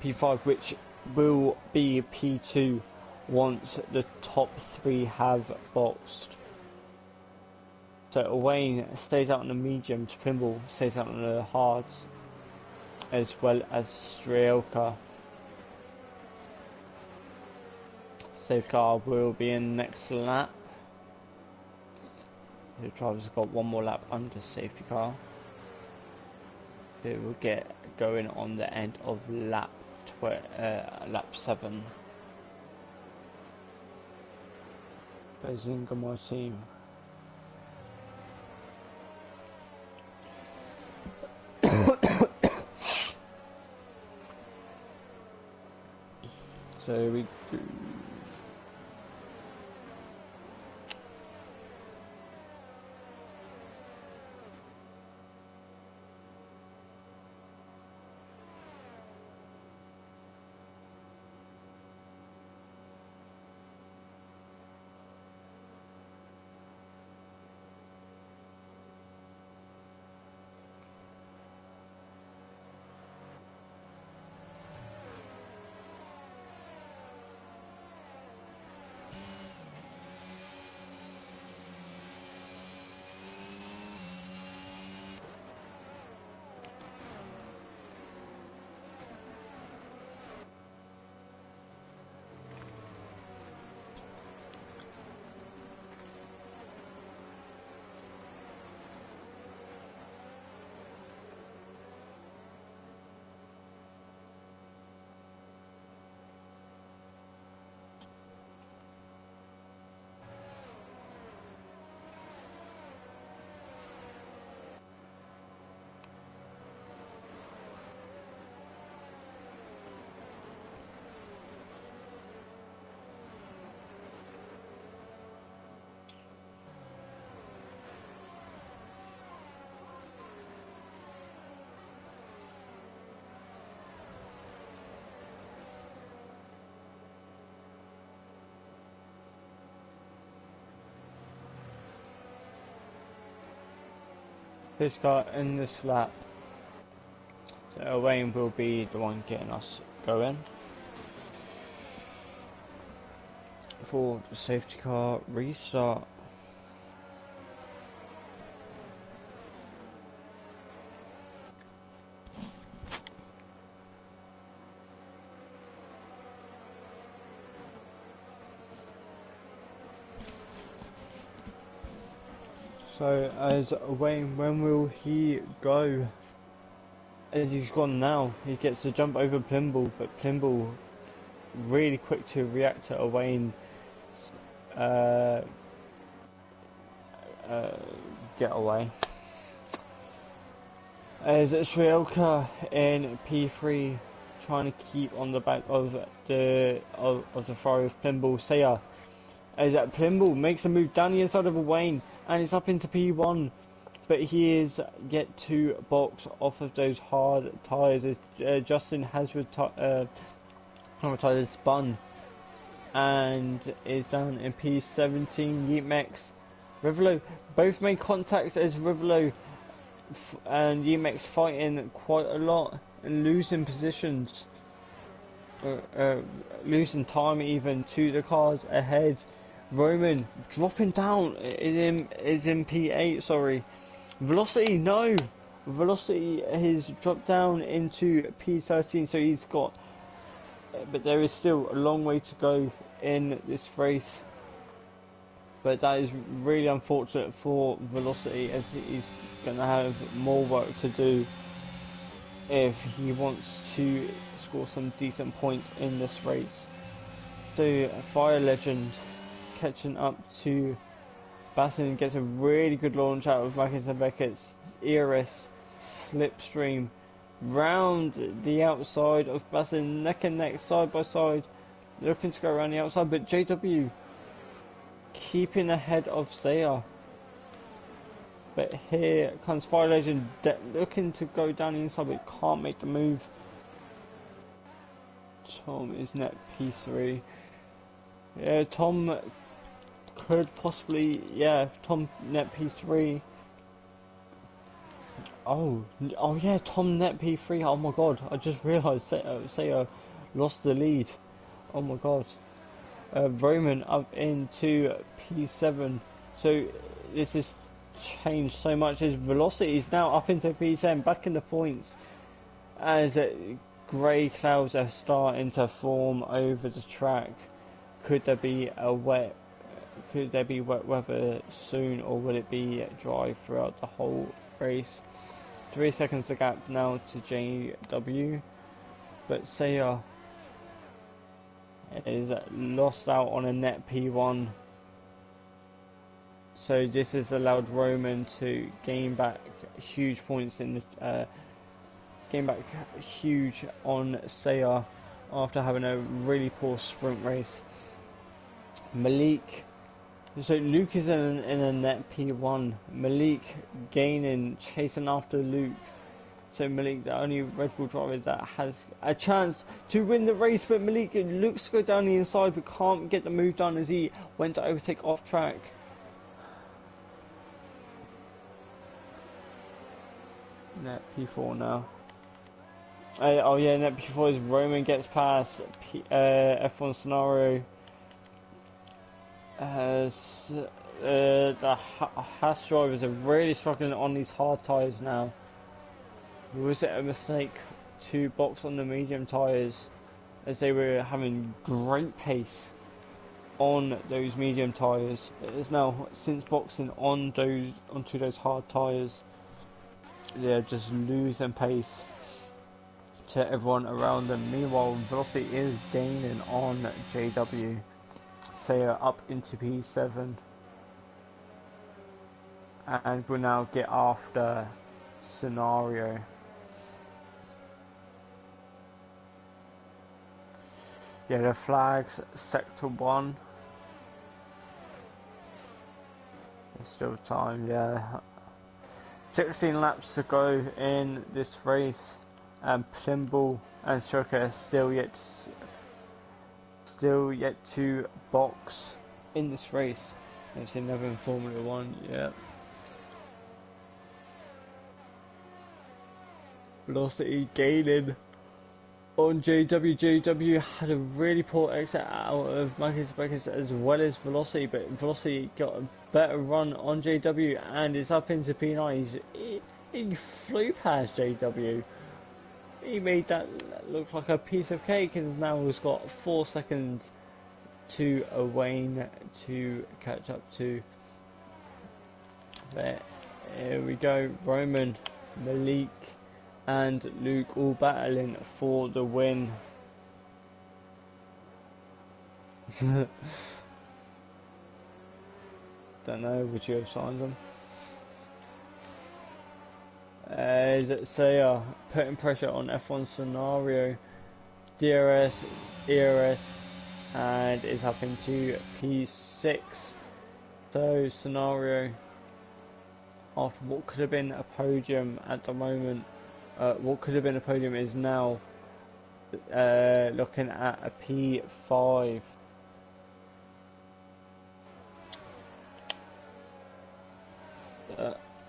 P5, which will be P2 once the top 3 have boxed. So Wayne stays out on the medium, Trimble stays out on the hards, as well as Strelka. Safety car will be in next lap. The drivers have got one more lap under safety car. It will get going on the end of lap 7. Bazinga, my team. So we do. This car in this lap, so Wayne will be the one getting us going for the safety car restart. So as Wayne, when will he go? As he's gone now, he gets to jump over Plimble, but Plimble really quick to react to Wayne get away. As Srielka in P3 trying to keep on the back of the throw of Plimble. Seiya as Plimble makes a move down the inside of Wayne and it's up into P1, but he is yet to box off of those hard tyres as Justin has retired spun and is down in P17. Yeatmex, Rivolo, both made contacts as Rivolo and Yeatmex fighting quite a lot and losing positions, losing time even to the cars ahead. Roman dropping down is in P8. Sorry, Velocity, no, Velocity has dropped down into P13, so he's got, but there is still a long way to go in this race. But that is really unfortunate for Velocity, as he's going to have more work to do if he wants to score some decent points in this race. So Fire Legend catching up to Bassin, gets a really good launch out of Mackins and Beckett's ERS slipstream round the outside of Bassin, neck and neck, side by side, looking to go around the outside, but JW keeping ahead of Saya. But here comes Fire Legend looking to go down the inside, but can't make the move. Tom is net P3. Yeah, Tom could possibly, yeah, Tom net P3. Oh yeah, Tom net P3. Oh my god, I just realised Saya lost the lead. Oh my god. Roman up into P7. So this has changed so much. His velocity is now up into P10, back in the points, as grey clouds are starting to form over the track. Could there be wet weather soon, or will it be dry throughout the whole race? 3 seconds of gap now to JW, but Saya is lost out on a net P1. So this has allowed Roman to gain back huge points in the gain back huge on Saya after having a really poor sprint race. Malik, so Luke is in a net P1. Malik gaining, chasing after Luke. So Malik, the only Red Bull driver that has a chance to win the race, but Malik looks to go down the inside but can't get the move done as he went to overtake off track. Net P4 now. Oh yeah, net P4 is Roman gets past F1 scenario. The Haas drivers are really struggling on these hard tyres now. Was it a mistake to box on the medium tyres, as they were having great pace on those medium tyres? It is now, since boxing onto those hard tyres, they're just losing pace to everyone around them. Meanwhile, Velocity is gaining on JW. Saya up into P7, and we'll now get after scenario. Yeah, the flags, sector 1. There's still time, yeah. 16 laps to go in this race, and Plimble and Shoka still yet to box in this race. I've seen never in Formula 1, yeah. Velocity gaining on JW. JW had a really poor exit out of Marcus as well as Velocity, but Velocity got a better run on JW and is up into P9. He flew past JW. He made that look like a piece of cake, and now has got 4 seconds to Wayne to catch up to. There, here we go. Roman, Malik and Luke all battling for the win. Don't know, would you have signed them? Saya putting pressure on F1 scenario, DRS, ERS, and is up into P6. So scenario, after what could have been a podium at the moment, what could have been a podium is now looking at a P5.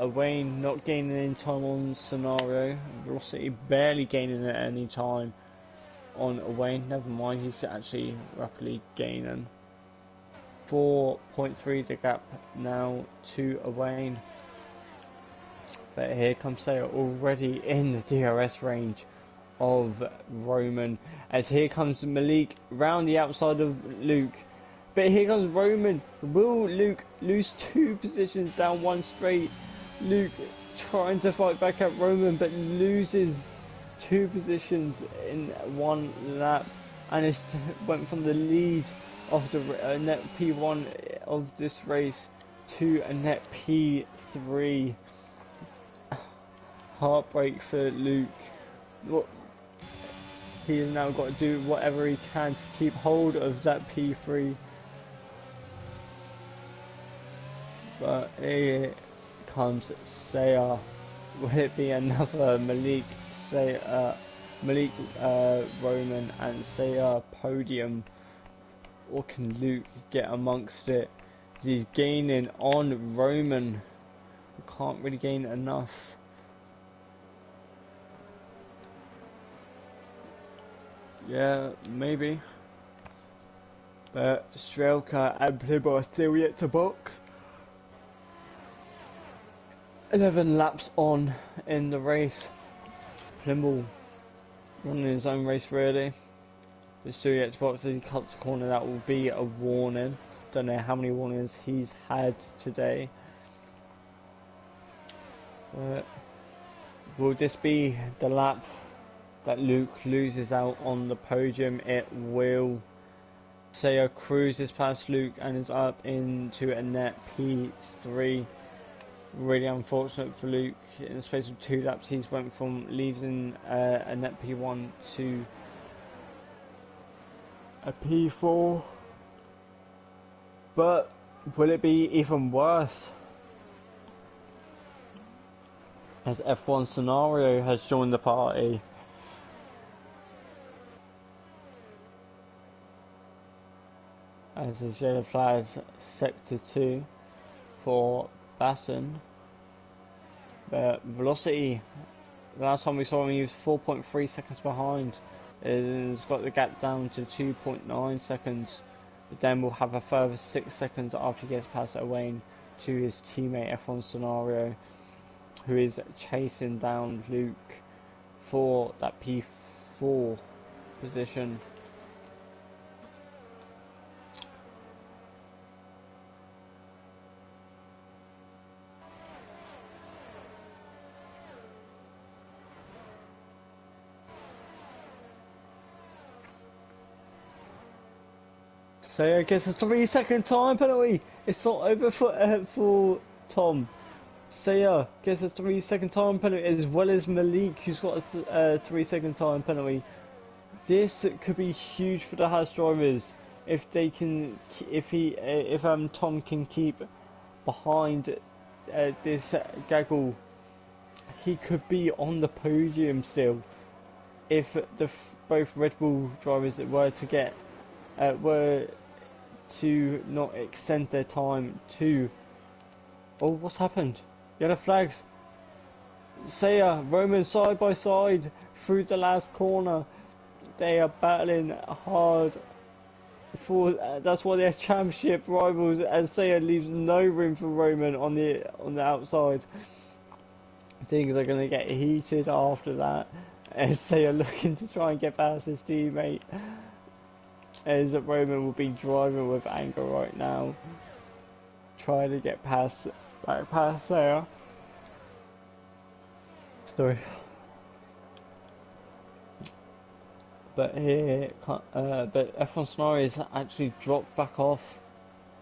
Wayne not gaining any time on Scenario. Velocity barely gaining at any time on Wayne. Never mind, he's actually rapidly gaining. 4.3 the gap now to Wayne. But here comes Sayer already in the DRS range of Roman. As here comes Malik round the outside of Luke. But here comes Roman. Will Luke lose 2 positions down one straight? Luke trying to fight back at Roman, but loses 2 positions in 1 lap. And it went from the lead of the net P1 of this race to a net P3. Heartbreak for Luke. He has now got to do whatever he can to keep hold of that P3. But here comes Sayer. Will it be another Malik Roman and Sayer podium? Or can Luke get amongst it? He's gaining on Roman. Can't really gain enough. Yeah, maybe. But Strelka and Plibbo are still yet to box. 11 laps on in the race. Plibbo running his own race really. But still yet to box. As he cuts the corner, that will be a warning. Don't know how many warnings he's had today. But will this be the lap that Luke loses out on the podium? It will. Sayer cruises past Luke and is up into a net P3. Really unfortunate for Luke. In the space of 2 laps, he's went from leading a net P1 to a P4. But will it be even worse? As F1 Scenario has joined the party. As his yellow flags sector 2 for Basson. But Velocity, last time we saw him he was 4.3 seconds behind. It's got the gap down to 2.9 seconds. But then we'll have a further 6 seconds after he gets past Owain to his teammate F1 Scenario, who is chasing down Luke for that P4 position. Sayer gets a 3-second time penalty. It's not over for Tom. Sayer gets a 3-second time penalty, as well as Malik, who's got a 3-second time penalty. This could be huge for the Haas drivers if they can, if Tom can keep behind this gaggle. He could be on the podium still if both Red Bull drivers were to get to not extend their time to. Oh, what's happened? Yellow flags. Sayer, Roman side by side through the last corner. They are battling hard for. That's why they're championship rivals. As Sayer leaves no room for Roman on the outside. Things are going to get heated after that. As Sayer looking to try and get past his teammate. As Roman will be driving with anger right now, trying to get back past Sayer. Sorry. But here, but F1 Scenario has actually dropped back off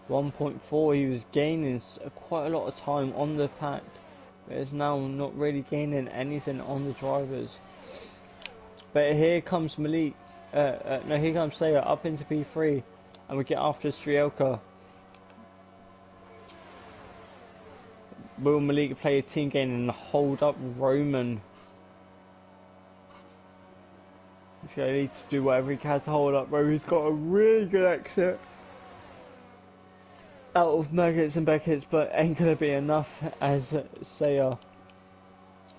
1.4. He was gaining quite a lot of time on the pack, but is now not really gaining anything on the drivers. But here comes Malik. No, here comes Sayer up into P3, and we get after Strielka. Will Malik play a team game and hold up Roman? He's going to need to do whatever he can to hold up Roman. He's got a really good exit. out of Maggots and Beckett's, but ain't gonna be enough as Sayer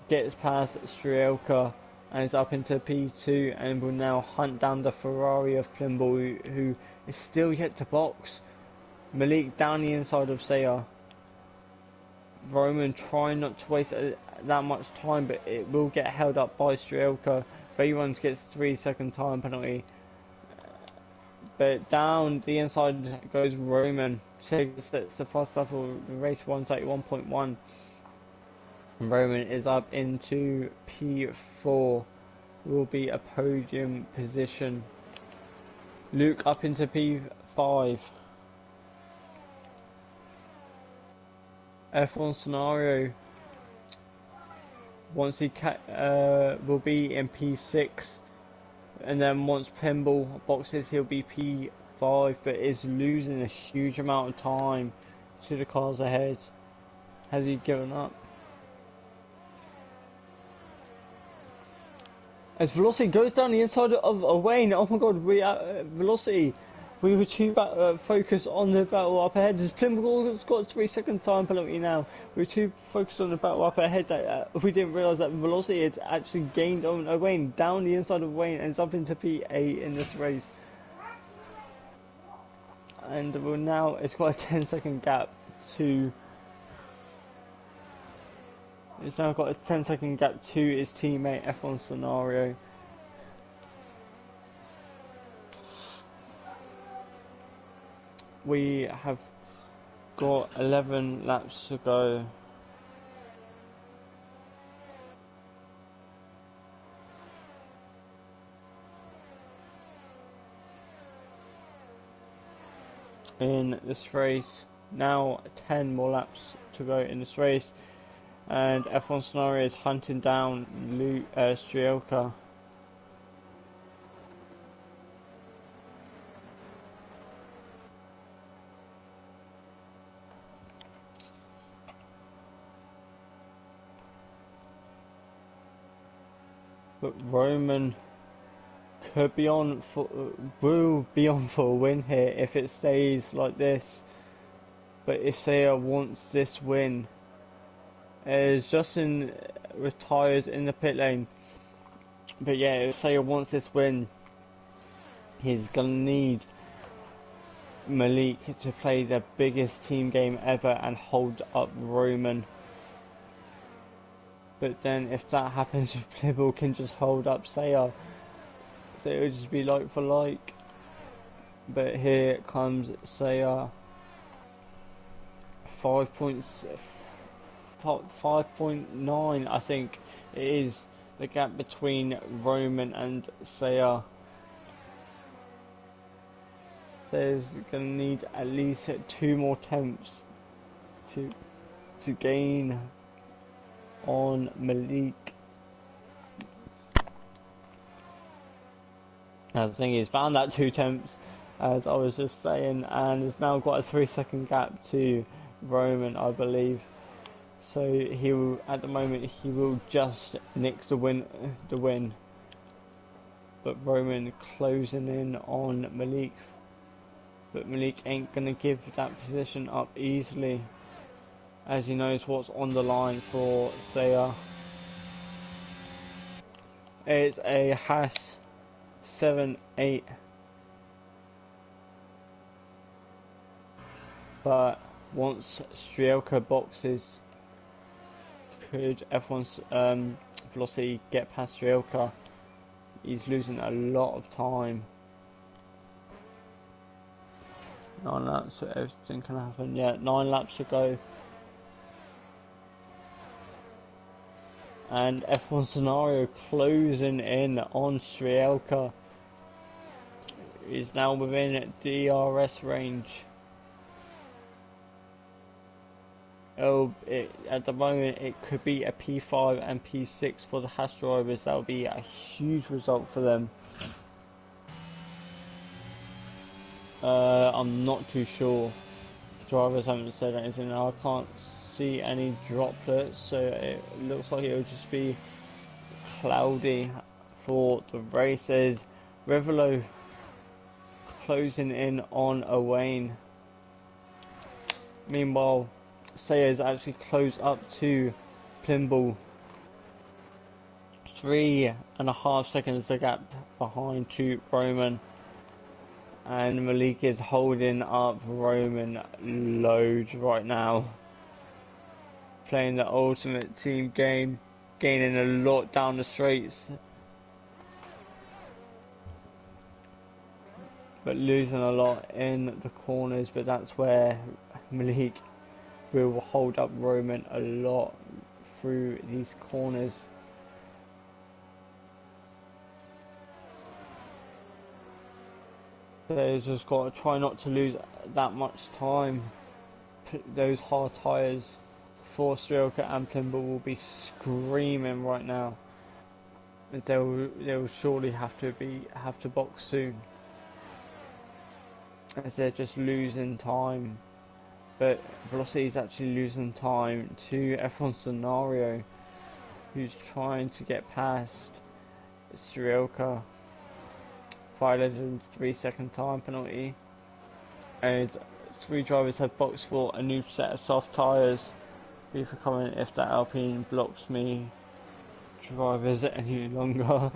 gets past Strielka and is up into P2 and will now hunt down the Ferrari of Plimble, who is still yet to box. Malik down the inside of Sayer. Roman trying not to waste that much time, but it will get held up by Strielka. Bayruns gets 3-second time penalty. But down the inside goes Roman. Sets the fast lap of the race 131.1. Roman is up into P4. Will be a podium position. Luke up into P5. F1 scenario. Once he will be in P6, and then once Pimble boxes he'll be P5, but is losing a huge amount of time to the cars ahead. Has he given up? As Velocity goes down the inside of Wayne, oh my god, Velocity, we were too focused on the battle up ahead. As Plimble got 3-second time penalty now. We were too focused on the battle up ahead that we didn't realise that Velocity had actually gained on Wayne, down the inside of Wayne, and up into P8 in this race. And we're now, it's got a 10-second gap to... It's now got a 10-second gap to his teammate F1 scenario. We have got 11 laps to go. In this race, now 10 more laps to go in this race. And F1 scenario is hunting down Strielka. But Roman could be on for, will be on for a win here if it stays like this. But if Sayer wants this win, as Justin retires in the pit lane. But yeah, if Sayer wants this win, he's gonna need Malik to play the biggest team game ever and hold up Roman. But then if that happens, Plimble can just hold up Sayer, so it would just be like for like. But here comes Sayer. 5.9 I think it is the gap between Roman and Sayer. There's gonna need at least 2 more attempts to gain on Malik. Now the thing is, found that 2 attempts, as I was just saying, and has now got a 3-second gap to Roman, I believe. So he will, at the moment, he will just nick the win. But Roman closing in on Malik. But Malik ain't gonna give that position up easily, as he knows what's on the line for Sayer. It's a Haas 7-8. But once Strielka boxes, could F1's Velocity get past Strielka? He's losing a lot of time. 9 laps, so everything can happen. Yeah, 9 laps to go. And F1 scenario closing in on Strielka. He's now within DRS range. At the moment it could be a P5 and P6 for the Haas drivers. That would be a huge result for them. I'm not too sure. Drivers haven't said anything. I can't see any droplets, so it looks like it will just be cloudy for the races. Revelo closing in on Owain. Meanwhile, Sayers actually closed up to Plimbull. 3.5 seconds the gap behind to Roman. And Malik is holding up Roman loads right now. Playing the ultimate team game, gaining a lot down the straights, but losing a lot in the corners. But that's where Malik will hold up Roman a lot through these corners. They've just got to try not to lose that much time. Those hard tyres for Strielka and Plimbull will be screaming right now. They'll surely have to box soon, as they're just losing time. But Velocity is actually losing time to F1 Scenario, who's trying to get past Strielka. Violated 3-second time penalty, and 3 drivers have boxed for a new set of soft tyres. Be for comment if that Alpine blocks me drivers any longer.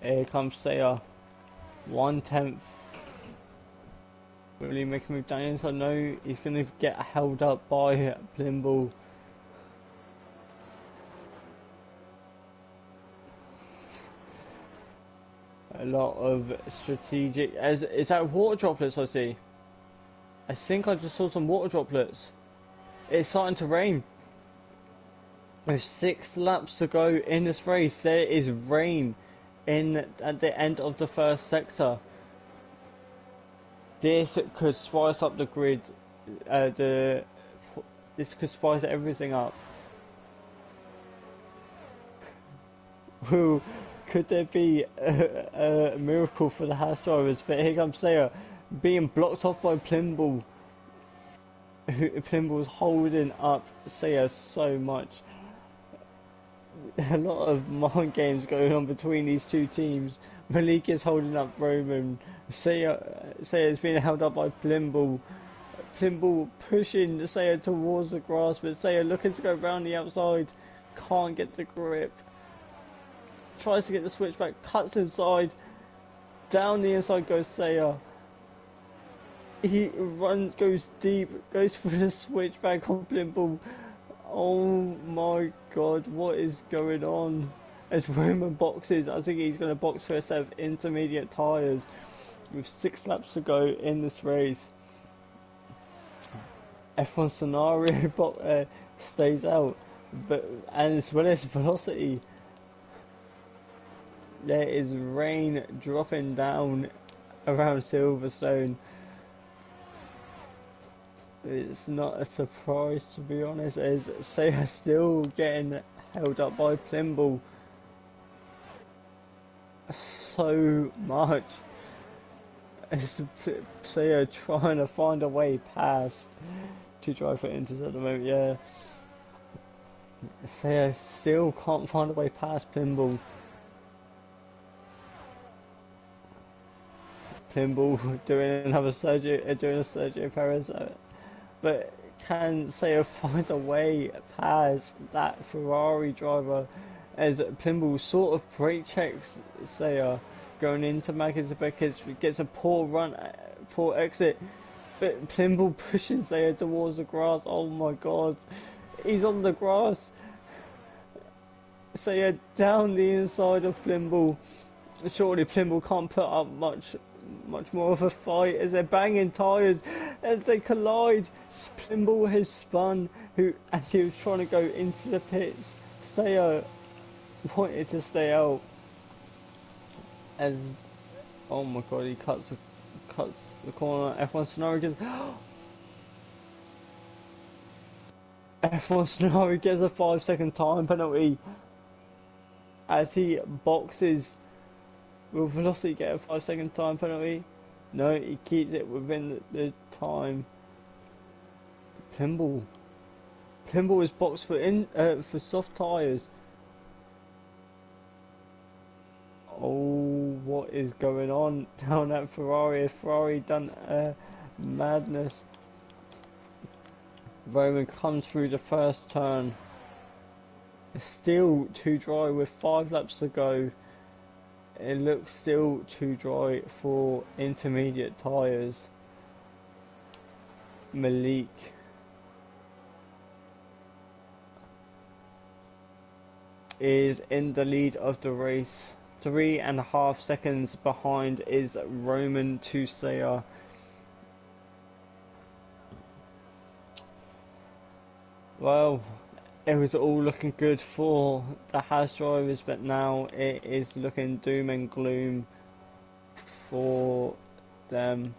Here comes Sayer, 1/10. Will he make a move down the inside? No, he's going to get held up by Plimbull. A lot of strategic. Is that water droplets I see? I think I just saw some water droplets. It's starting to rain. There's 6 laps to go in this race. There is rain at the end of the first sector. This could spice up the grid. This could spice everything up. Ooh, could there be a miracle for the Haas drivers? But here comes Sayer, being blocked off by Plimbull. Plimball's holding up Sayer so much. A lot of mind games going on between these two teams. Malik is holding up Roman. Sayer's being held up by Plimbull. Plimbull pushing Sayer towards the grass, but Sayer looking to go round the outside. Can't get the grip. Tries to get the switchback, cuts inside. Down the inside goes Sayer. He runs, goes deep, goes for the switchback on Plimbull. Oh my god, what is going on? As Roman boxes, I think he's going to box for a set of intermediate tyres with 6 laps to go in this race. F1 Scenario stays out, and as well as Velocity. There is rain dropping down around Silverstone. It's not a surprise, to be honest, as Sayer still getting held up by Plimbull so much. As Sayer trying to find a way past to drive for Inters at the moment, yeah. Sayer still can't find a way past Plimbull. Plimbull doing another Sergio Perez. But can Sayer find a way past that Ferrari driver, as Plimbull sort of brake checks Sayer going into Beckett, gets a poor exit, but Plimbull pushing Sayer towards the grass. Oh my god, he's on the grass. Sayer down the inside of Plimbull. Surely Plimbull can't put up much more of a fight as they're banging tyres as they collide. Plimbull has spun, as he was trying to go into the pits. Sayer wanted to stay out, as oh my god, he cuts the corner. F1 Scenario gets F1 Scenario gets a 5-second time penalty as he boxes. Will Velocity get a 5-second time penalty? No, he keeps it within the time. Plimbull is boxed for soft tyres. Oh, what is going on down at Ferrari? Has Ferrari done a madness? Roman comes through the first turn. It's still too dry with 5 laps to go. It looks still too dry for intermediate tyres. Malik is in the lead of the race. 3.5 seconds behind is Roman Tusea. Well, it was all looking good for the Haas drivers, but now it is looking doom and gloom for them.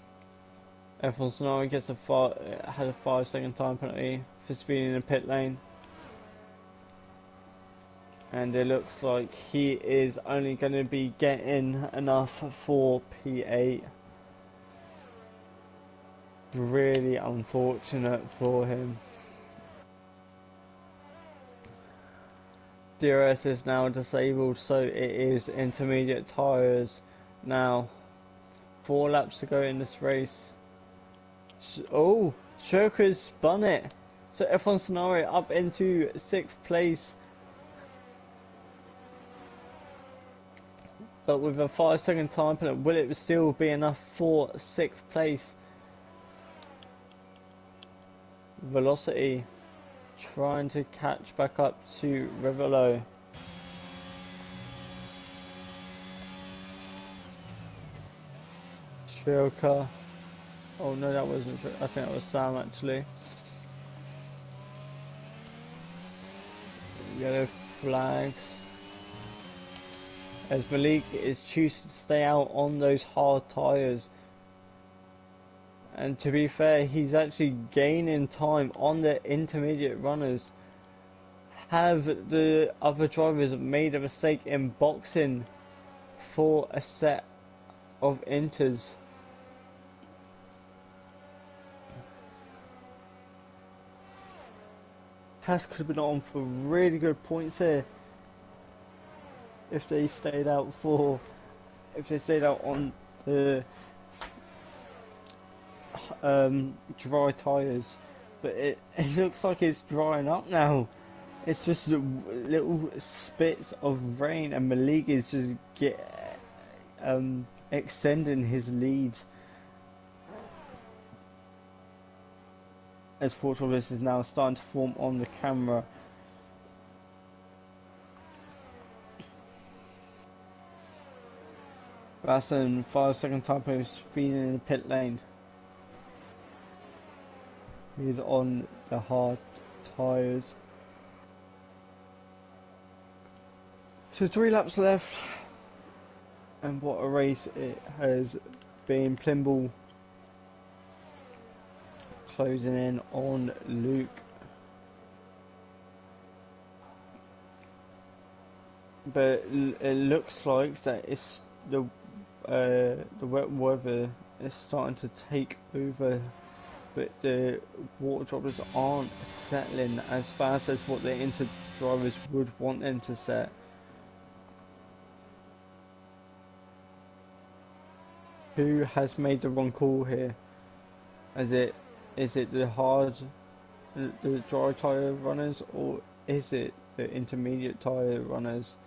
F1 Sonari gets had a 5-second time penalty for speeding in the pit lane. And it looks like he is only going to be getting enough for P8. Really unfortunate for him. DRS is now disabled, so it is intermediate tyres now. 4 laps to go in this race. Oh, Shirka's spun it. So F1 Scenario up into 6th place. But with a 5-second time penalty, will it still be enough for 6th place? Velocity trying to catch back up to Rivolo. Shilka. Oh no, that wasn't true. I think that was Sam actually. Yellow flags. As Malik is choosing to stay out on those hard tyres. And to be fair, he's actually gaining time on the intermediate runners. Have the other drivers made a mistake in boxing for a set of inters? Haas could have been on for really good points here if they stayed out on the dry tyres, but it looks like it's drying up now. It's just little spits of rain, and Malik is just extending his lead. As Fortrovis is now starting to form on the camera. Rassen 5-second time penalty speeding in the pit lane. He's on the hard tyres. So 3 laps left, and what a race it has been. Plimble closing in on Luke. But it looks like that it's the wet weather is starting to take over, but the water droplets aren't settling as fast as what the inter drivers would want them to set. Who has made the wrong call here? Is it the dry tyre runners, or is it the intermediate tyre runners?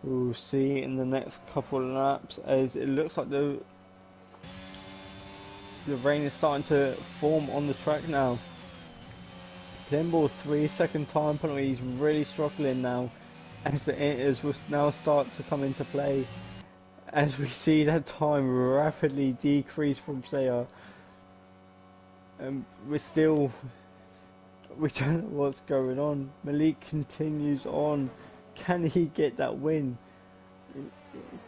We'll see in the next couple of laps, as it looks like the rain is starting to form on the track now. Plimble's 3-second time penalty is really struggling now, as the inters will now start to come into play, as we see that time rapidly decrease from Saya. We don't know what's going on. Malik continues on. Can he get that win?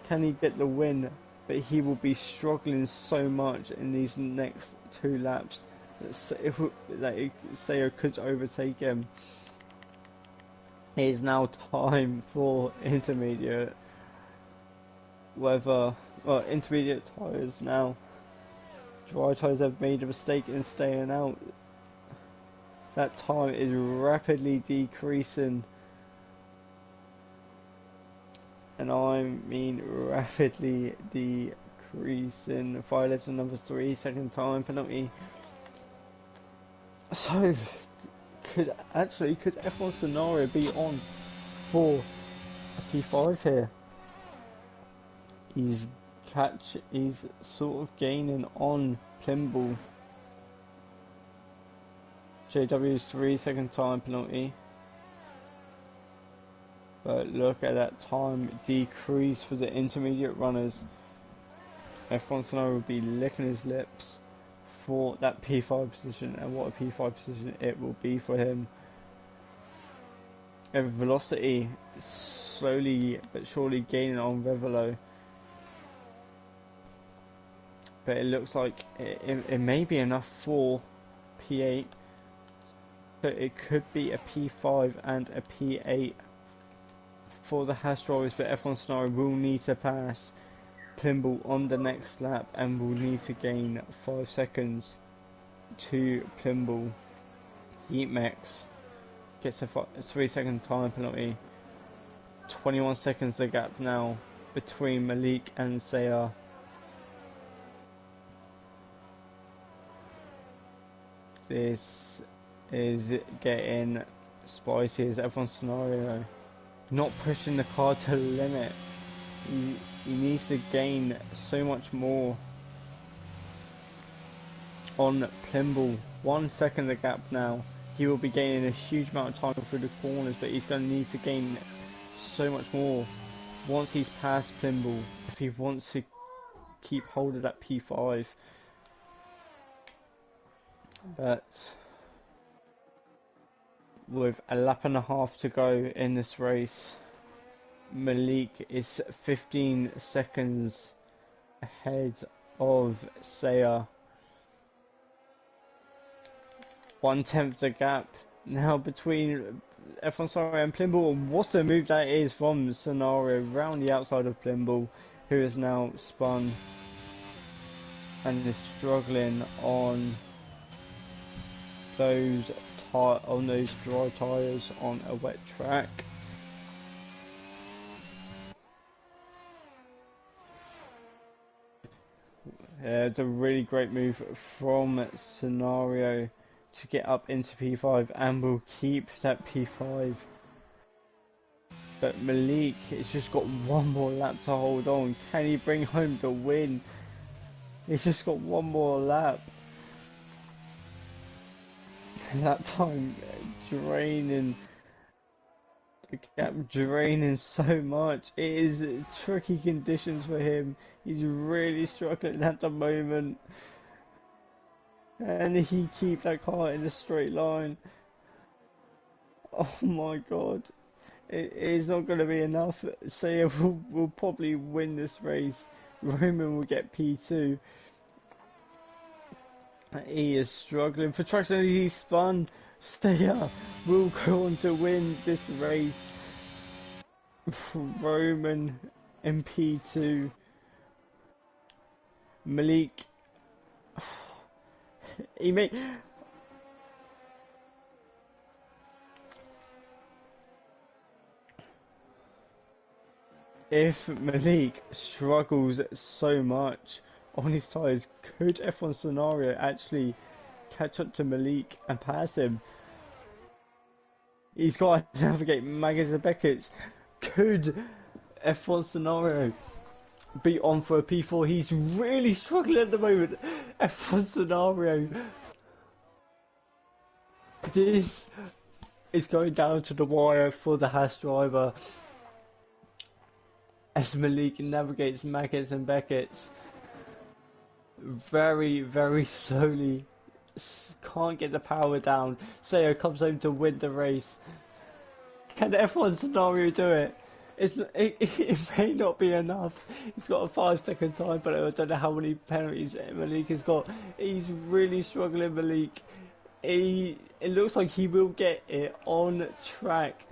Can he get the win? But he will be struggling so much in these next 2 laps that Saya could overtake him. It is now time for intermediate intermediate tyres now. Dry tyres have made a mistake in staying out. That time is rapidly decreasing. And I mean rapidly decreasing. Violating number 3, second time penalty. So, could F1 scenario be on for a P5 here? He's sort of gaining on Plimble. JW's 3, second time penalty. But look at that time decrease for the intermediate runners. F1 scenario will be licking his lips for that P5 position, and what a P5 position it will be for him. And velocity slowly but surely gaining on Revelo. But it looks like it may be enough for P8. But it could be a P5 and a P8 for the Haas drivers, but F1 scenario will need to pass Plimble on the next lap and will need to gain 5 seconds to Plimble. Heatmax gets a 3-second time penalty. 21 seconds the gap now between Malik and Sayar. This is getting spicy as F1 scenario. Not pushing the car to the limit. He needs to gain so much more on Plimble. 1 second the gap now. He will be gaining a huge amount of time through the corners, but he's going to need to gain so much more once he's past Plimble if he wants to keep hold of that P5. But with a lap and a half to go in this race, Malik is 15 seconds ahead of Sayar. 1/10 the gap now between F1 Scenario and Plimble. What a move that is from Scenario round the outside of Plimble, who is now spun and is struggling on those dry tyres on a wet track. It's a really great move from Scenario to get up into P5 and will keep that P5. But Malik has just got one more lap to hold on. Can he bring home the win? He's just got one more lap. That time draining the gap, draining so much. It is tricky conditions for him. He's really struggling at the moment, and he keeps that car in a straight line. Oh my god, it is not going to be enough. Sayar will probably win this race. Roman will get P2. He is struggling for traction. He's spun. Sayar will go on to win this race. Roman in P2. Malik. He may. If Malik struggles so much on his tyres, could F1 Scenario actually catch up to Malik and pass him? He's got to navigate Maggers and Beckett. Could F1 Scenario be on for a P4? He's really struggling at the moment. F1 Scenario. This is going down to the wire for the Haas driver as Malik navigates Maggers and Beckett. Very, very slowly. Can't get the power down. Sayar comes home to win the race. Can the F1 Scenario do it? It may not be enough. He's got a 5-second time, but I don't know how many penalties Malik has got. He's really struggling, Malik. It looks like he will get it on track.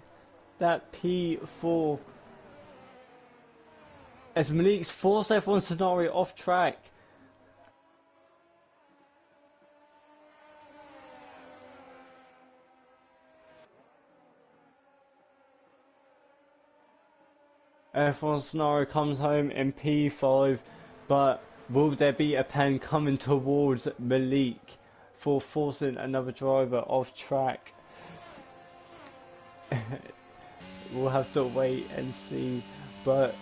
That P4. As Malik's forced F1 Scenario off track. F1 scenario comes home in P5, but will there be a pen coming towards Malik for forcing another driver off track? We'll have to wait and see. But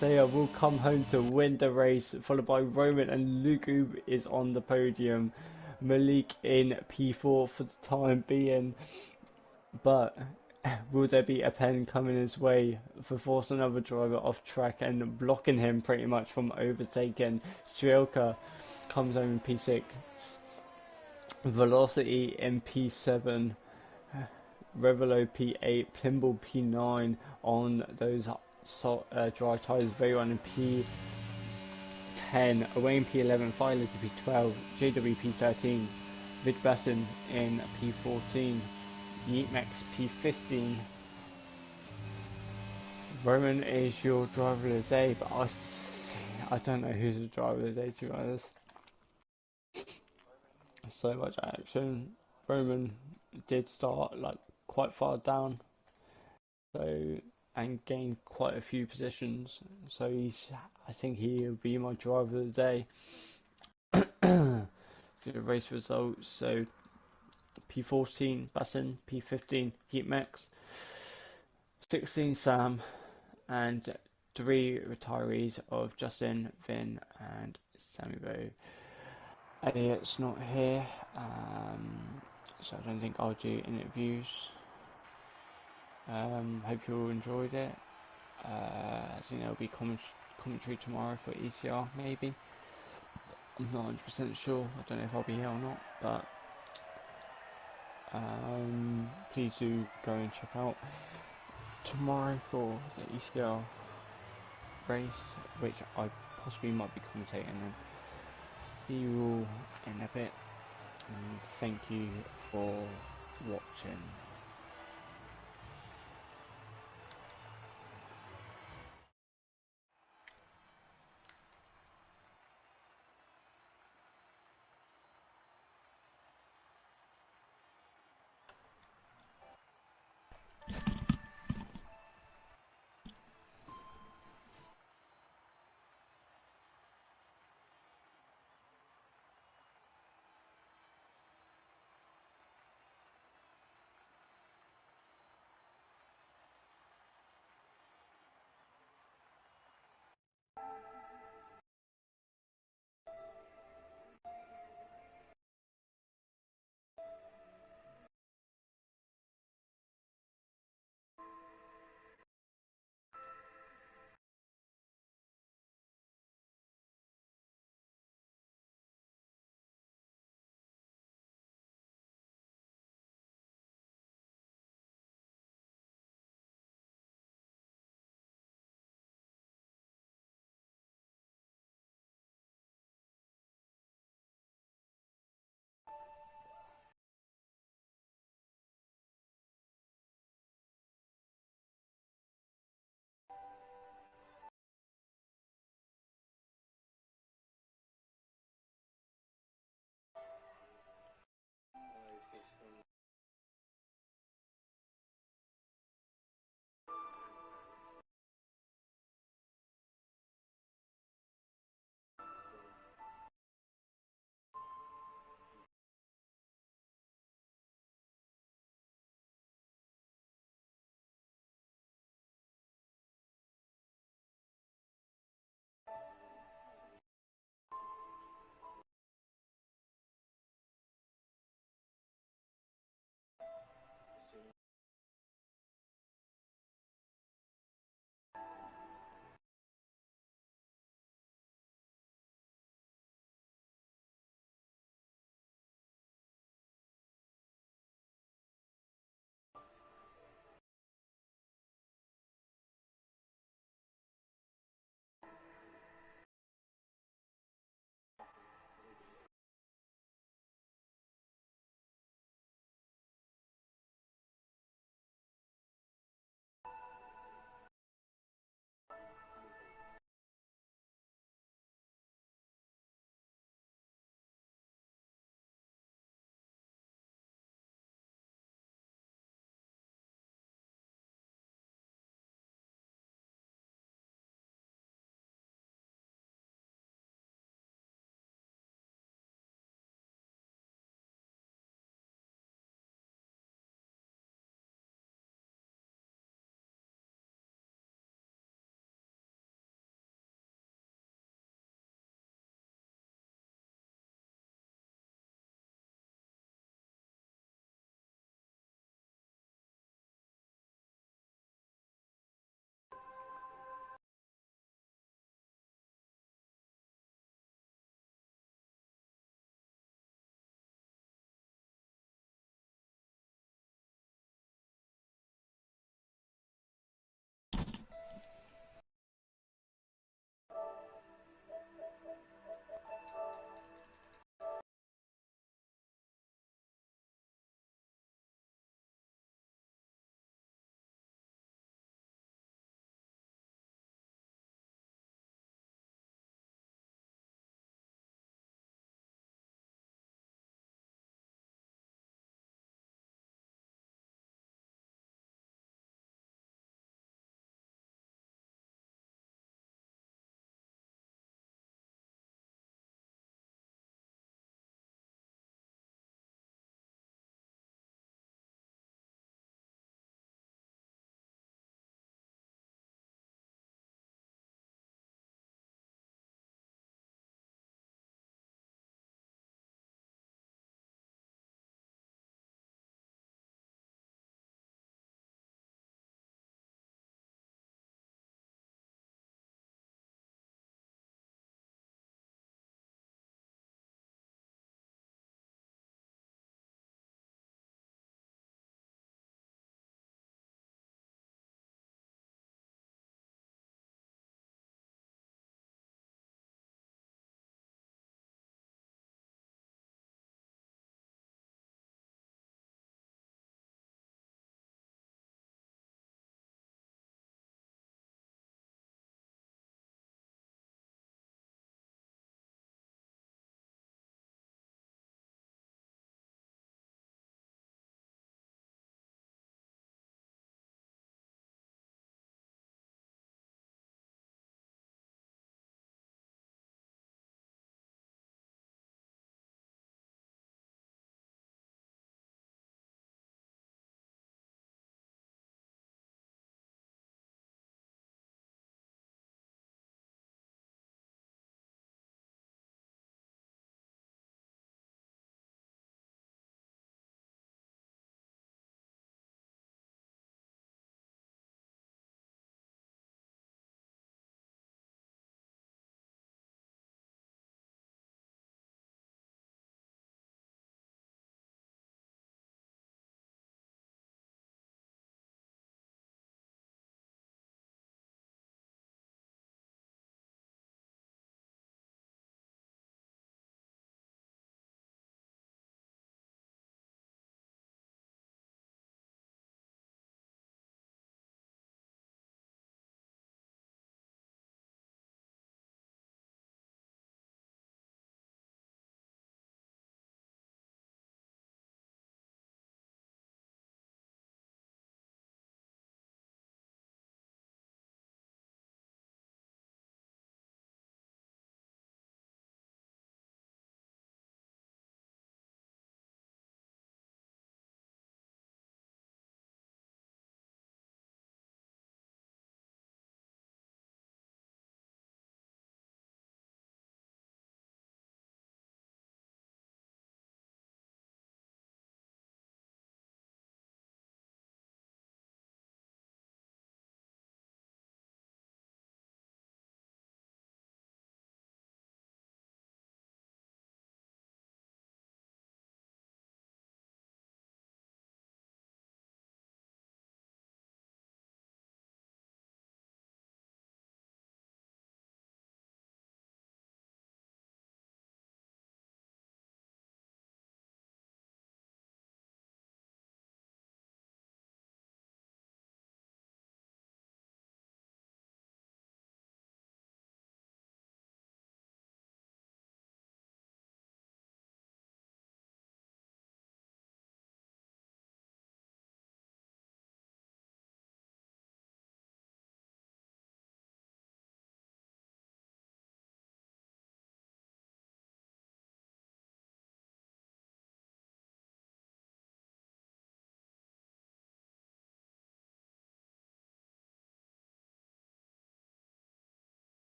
Saya will come home to win the race, followed by Roman, and Lugu is on the podium. Malik in P4 for the time being. But will there be a pen coming his way for forcing another driver off track and blocking him pretty much from overtaking? Strielka comes home in P6. Velocity in P7. Revelo P8, Plimble P9 on those dry tyres, Veron in P10, Away in P11, Filer P12, JW P13, Vidbassin in P14, Yeetmax P15. Roman is your driver of the day, but I don't know who's the driver of the day, to be honest. So much action. Roman did start like quite far down, so and gained quite a few positions. So I think he'll be my driver of the day. Good race results. So P14 Bassin, P15 Heatmax, 16 Sam, and 3 retirees of Justin, Vin, and Sammy Bow. Elliot's not here, so I don't think I'll do interviews. Hope you all enjoyed it. I think there'll be commentary tomorrow for ECR, maybe. I'm not 100% sure. I don't know if I'll be here or not, but please do go and check out tomorrow for the ECR race, which I possibly might be commentating in. See you all in a bit, and thank you for watching.